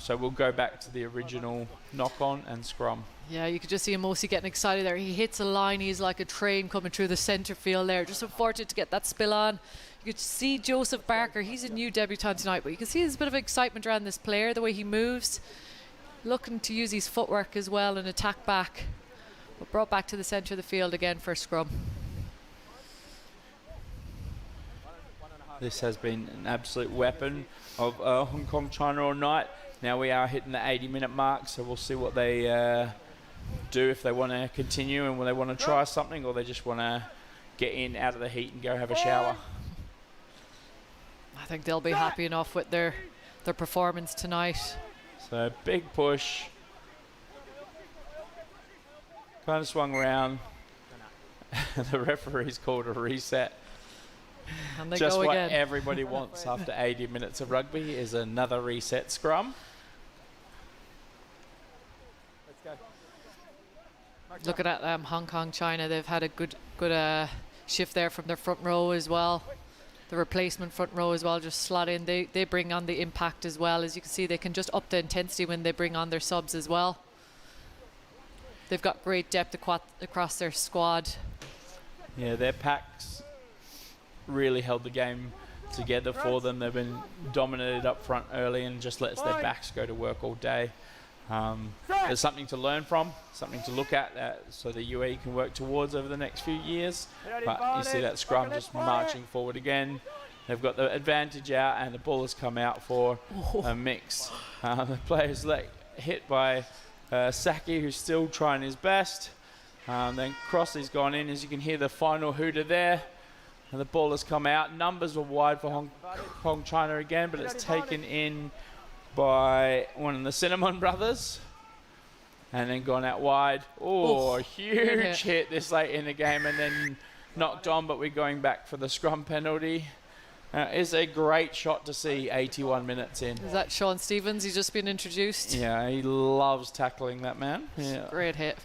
So we'll go back to the original knock-on and scrum. Yeah, you could just see Emosi getting excited there. He hits a line. He's like a train coming through the centre field there. Just unfortunate to get that spill on. You You could see Joseph Barker. He's a new debutant tonight, but you can see there's a bit of excitement around this player, the way he moves, looking to use his footwork as well and attack back. But brought back to the centre of the field again for a scrum. This has been an absolute weapon of Hong Kong China all night. Now we are hitting the 80-minute mark, so we'll see what they do, if they want to continue and when they want to try something, or they just want to get in out of the heat and go have a shower. I think they'll be happy enough with their performance tonight. So big push. Kind of swung around. The referee's called a reset. And they Just go what again. everybody wants after 80 minutes of rugby is another reset scrum. Let's go. Looking at Hong Kong China, they've had a good shift there from their front row as well. The replacement front row as well, just slot in. They bring on the impact as well. As you can see, they can just up the intensity when they bring on their subs as well. They've got great depth across their squad. Yeah, their packs really held the game together for them. They've been dominated up front early and just lets their backs go to work all day. There's something to learn from, something to look at, so the UAE can work towards over the next few years. But you see that scrum just marching forward again. They've got the advantage out and the ball has come out for a mix. The player's hit by Saki, who's still trying his best. Then Crossley's gone in, as you can hear the final hooter there. And the ball has come out. Numbers were wide for Hong Kong China again, but it's taken in by one of the Cinnamon brothers. And then gone out wide. Oh, a huge hit this late in the game and then knocked on, but we're going back for the scrum penalty. It's a great shot to see 81 minutes in. Is that Sean Stevens? He's just been introduced. Yeah, he loves tackling that man. Yeah. Great hit.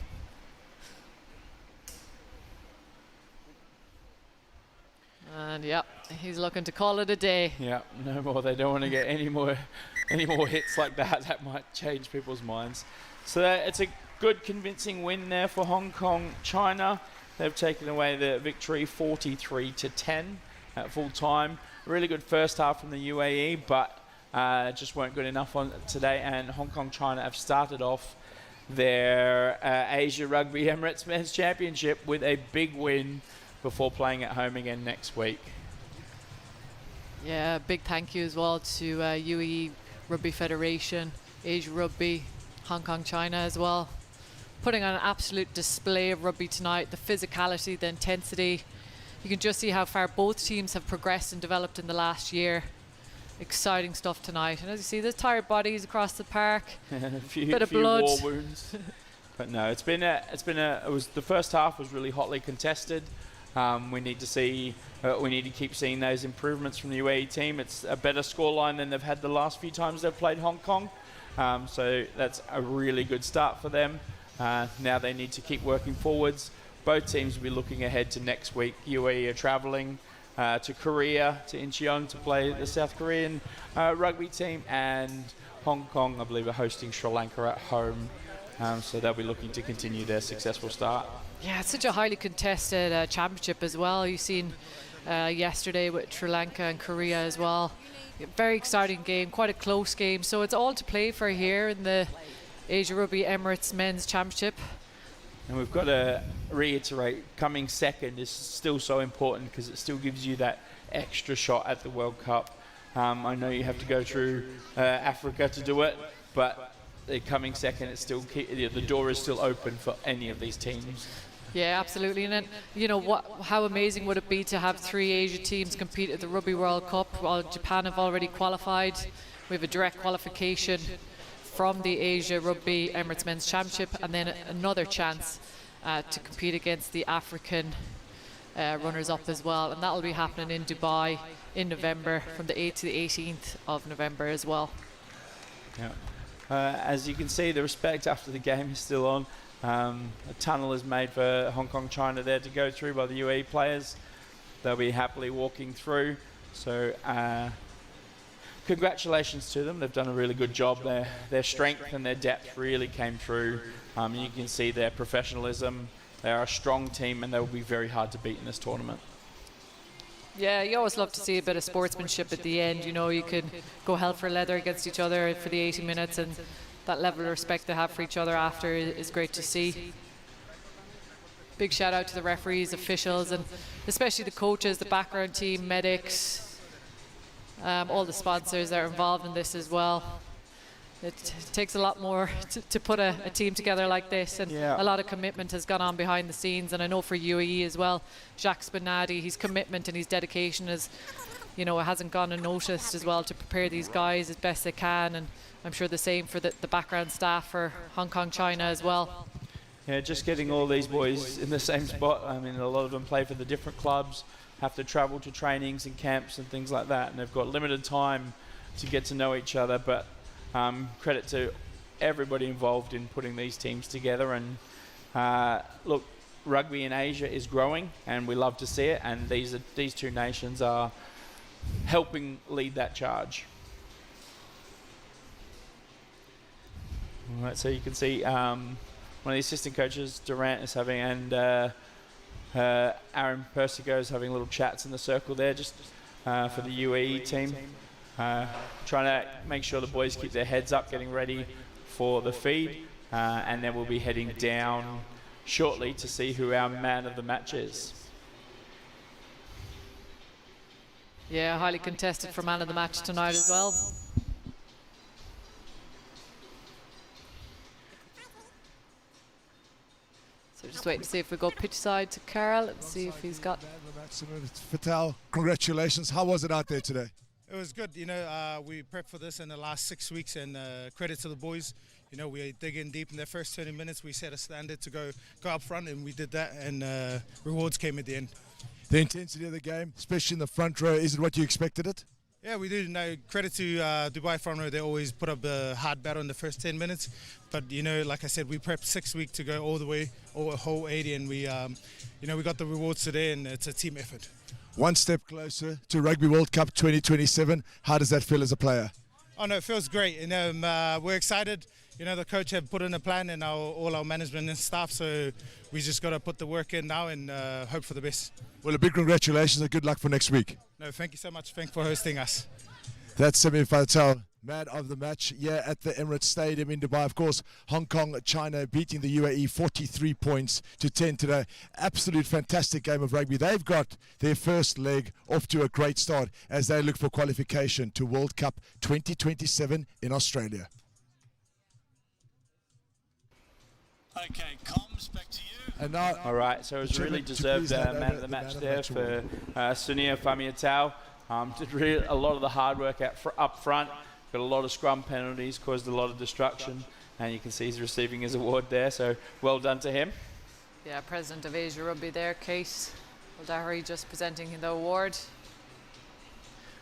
And yep, he's looking to call it a day. Yeah, no more. They don't want to get any more hits like that. That might change people's minds. So it's a good, convincing win there for Hong Kong China. They've taken away the victory 43-10 at full time. Really good first half from the UAE, but just weren't good enough on today. And Hong Kong China have started off their Asia Rugby Emirates Men's Championship with a big win before playing at home again next week. Yeah, big thank you as well to UAE Rugby Federation, Asia Rugby, Hong Kong China as well. Putting on an absolute display of rugby tonight, the physicality, the intensity. You can just see how far both teams have progressed and developed in the last year. Exciting stuff tonight. And as you see, there's tired bodies across the park. A few blood. war wounds. But no, the first half was really hotly contested. We need to keep seeing those improvements from the UAE team. It's a better scoreline than they've had the last few times they've played Hong Kong. So that's a really good start for them. Now they need to keep working forwards. Both teams will be looking ahead to next week. UAE are travelling to Korea, to Incheon, to play the South Korean rugby team, and Hong Kong, I believe, are hosting Sri Lanka at home. So they'll be looking to continue their successful start. Yeah, it's such a highly contested championship as well. You've seen yesterday with Sri Lanka and Korea as well. Very exciting game, quite a close game. So it's all to play for here in the Asia Rugby Emirates Men's Championship. And we've got to reiterate, coming second is still so important because it still gives you that extra shot at the World Cup. I know you have to go through Africa to do it, but coming second, it's still the door is still open for any of these teams. Yeah, absolutely. And then, you know, how amazing would it be to have 3 Asia teams compete at the Rugby World Cup? Well, Japan have already qualified. We have a direct qualification from the Asia Rugby Emirates Men's Championship, and then another chance to compete against the African runners-up as well. And that will be happening in Dubai in November, from the 8th to the 18th of November as well. Yeah. As you can see, the respect after the game is still on. A tunnel is made for Hong Kong China there to go through by the UAE players. They'll be happily walking through. So congratulations to them. They've done a really good job. Their strength and their depth really came through. You can see their professionalism. They are a strong team and they will be very hard to beat in this tournament. Yeah, you always love to see a bit of sportsmanship at the end. You know, you could go hell for leather against each other for the 80 minutes, and that level of respect they have for each other after is great to see. Big shout out to the referees, officials, and especially the coaches, the background team, medics, all the sponsors that are involved in this as well. It takes a lot more to put a team together like this, and a lot of commitment has gone on behind the scenes. And I know for UAE as well, Jacques Spinati, his commitment and his dedication is, you know, it hasn't gone unnoticed as well to prepare these guys as best they can. And I'm sure the same for the background staff for Hong Kong, China as well. Yeah, just getting all these boys in the same spot. I mean, a lot of them play for the different clubs, have to travel to trainings and camps and things like that, and they've got limited time to get to know each other. But credit to everybody involved in putting these teams together. And look, rugby in Asia is growing, and we love to see it. And these two nations are helping lead that charge. All right, so you can see one of the assistant coaches, Durant, is having, and Aaron Persico is having little chats in the circle there, just for the UAE team. Trying to make sure the boys keep their heads up, getting ready for the feed, and then we'll be heading down shortly to see who our man of the match is. Yeah, highly contested for man of the match tonight as well. So just waiting to see if we go pitch side to Carl and see if he's got... Fatal, congratulations. How was it out there today? It was good. You know, we prepped for this in the last 6 weeks, and credit to the boys. You know, we dig in deep in the first 20 minutes. We set a standard to go up front, and we did that, and rewards came at the end. The intensity of the game, especially in the front row, is it what you expected it? Yeah, we do. No, credit to Dubai front row. They always put up a hard battle in the first 10 minutes. But, you know, like I said, we prepped 6 weeks to go all the way, a whole 80, and we, you know, we got the rewards today, and it's a team effort. One step closer to Rugby World Cup 2027. How does that feel as a player? Oh, no, it feels great. You know, we're excited. You know, the coach have put in a plan, and all our management and staff, so we just got to put the work in now and hope for the best. Well, a big congratulations and good luck for next week. No, thank you so much. Thanks for hosting us. That's Semi Fatal, man of the match here at the Emirates Stadium in Dubai. Of course, Hong Kong, China beating the UAE 43 points to 10 today. Absolute fantastic game of rugby. They've got their first leg off to a great start as they look for qualification to World Cup 2027 in Australia. Okay, comms, back to you. And now, All right, so it was really deserved man of the match there for Sunia Famiatau. Did a lot of the hard work up front. Got a lot of scrum penalties, caused a lot of destruction, and you can see he's receiving his award there. So well done to him. Yeah, President of Asia Rugby there, Kate Aldahari, just presenting the award.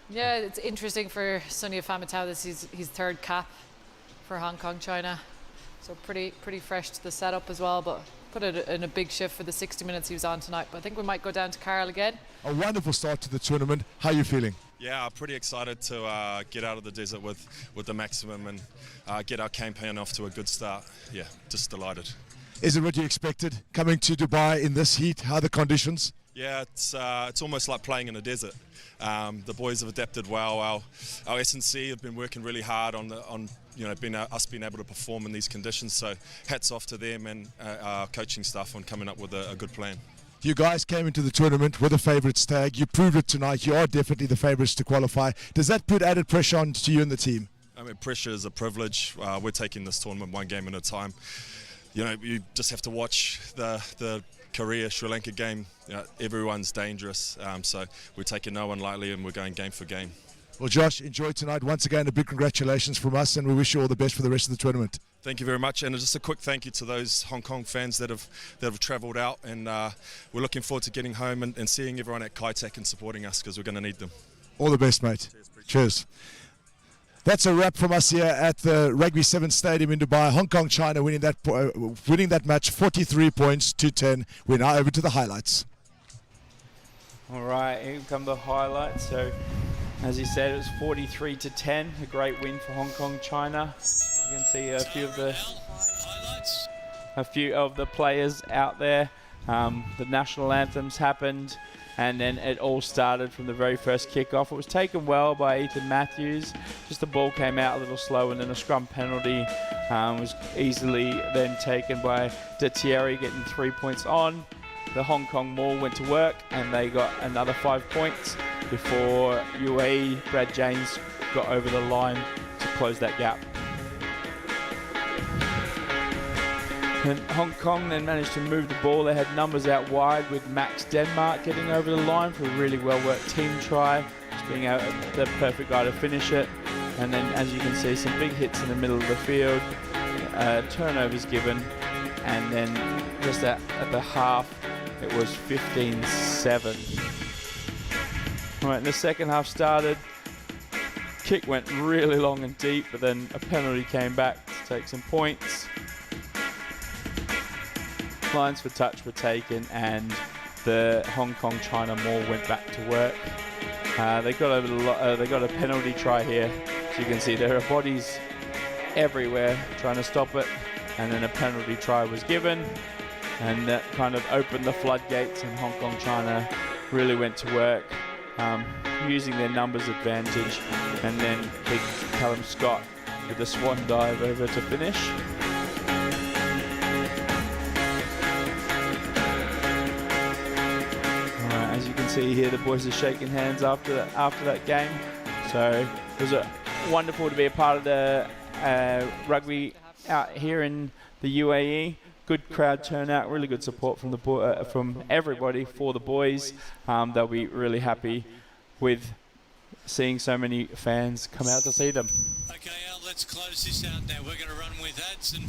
Yeah, it's interesting for Sunia Famitau. This is his third cap for Hong Kong, China. So pretty fresh to the setup as well, but put it in a big shift for the 60 minutes he was on tonight. But I think we might go down to Carl again. a wonderful start to the tournament. How are you feeling? Yeah, pretty excited to get out of the desert with the maximum and get our campaign off to a good start. Yeah, just delighted. Is it what you expected coming to Dubai in this heat? How are the conditions? Yeah, it's almost like playing in a desert. The boys have adapted well. Our S&C have been working really hard on us being able to perform in these conditions. So hats off to them and our coaching staff on coming up with a good plan. You guys came into the tournament with a favourites tag. You proved it tonight. You are definitely the favourites to qualify. Does that put added pressure on to you and the team? I mean, pressure is a privilege. We're taking this tournament one game at a time. You know, you just have to watch the Korea-Sri Lanka game. You know, everyone's dangerous, so we're taking no one lightly and we're going game for game. Well, Josh, enjoy tonight. Once again, a big congratulations from us, and we wish you all the best for the rest of the tournament. Thank you very much, and just a quick thank you to those Hong Kong fans that have travelled out, and we're looking forward to getting home and seeing everyone at Kai Tak and supporting us, because we're going to need them. All the best, mate. Cheers. That's a wrap from us here at the Rugby 7 Stadium in Dubai. Hong Kong, China winning that match 43 points to 10. We're now over to the highlights. All right, here come the highlights. So, as he said, it was 43 to 10, a great win for Hong Kong, China. You can see a few of the players out there. The national anthems happened, And then it all started from the very first kickoff. It was taken well by Ethan Matthews. Just the ball came out a little slow, and then a scrum penalty was easily then taken by De Thierry, getting 3 points on. The Hong Kong Maul went to work, and they got another 5 points before UAE, Brad James, got over the line to close that gap. And Hong Kong then managed to move the ball. They had numbers out wide with Max Denmark getting over the line for a really well-worked team try, just being the perfect guy to finish it. And then, as you can see, some big hits in the middle of the field, turnovers given, and then just at the half, it was 15-7. All right, and the second half started. Kick went really long and deep, but then a penalty came back to take some points. Lines for touch were taken, and the Hong Kong China Maul went back to work. They got over they got a penalty try here. So you can see there are bodies everywhere trying to stop it, and then a penalty try was given, and that kind of opened the floodgates, and Hong Kong China really went to work, using their numbers advantage, and then big Callum Scott with the swan dive over to finish. As you can see here, the boys are shaking hands after that game. So it was wonderful to be a part of the rugby out here in the UAE. Good crowd turnout, really good support from from everybody for the boys. They'll be really happy with seeing so many fans come out to see them. Okay, Al, let's close this out now. We're going to run with ads and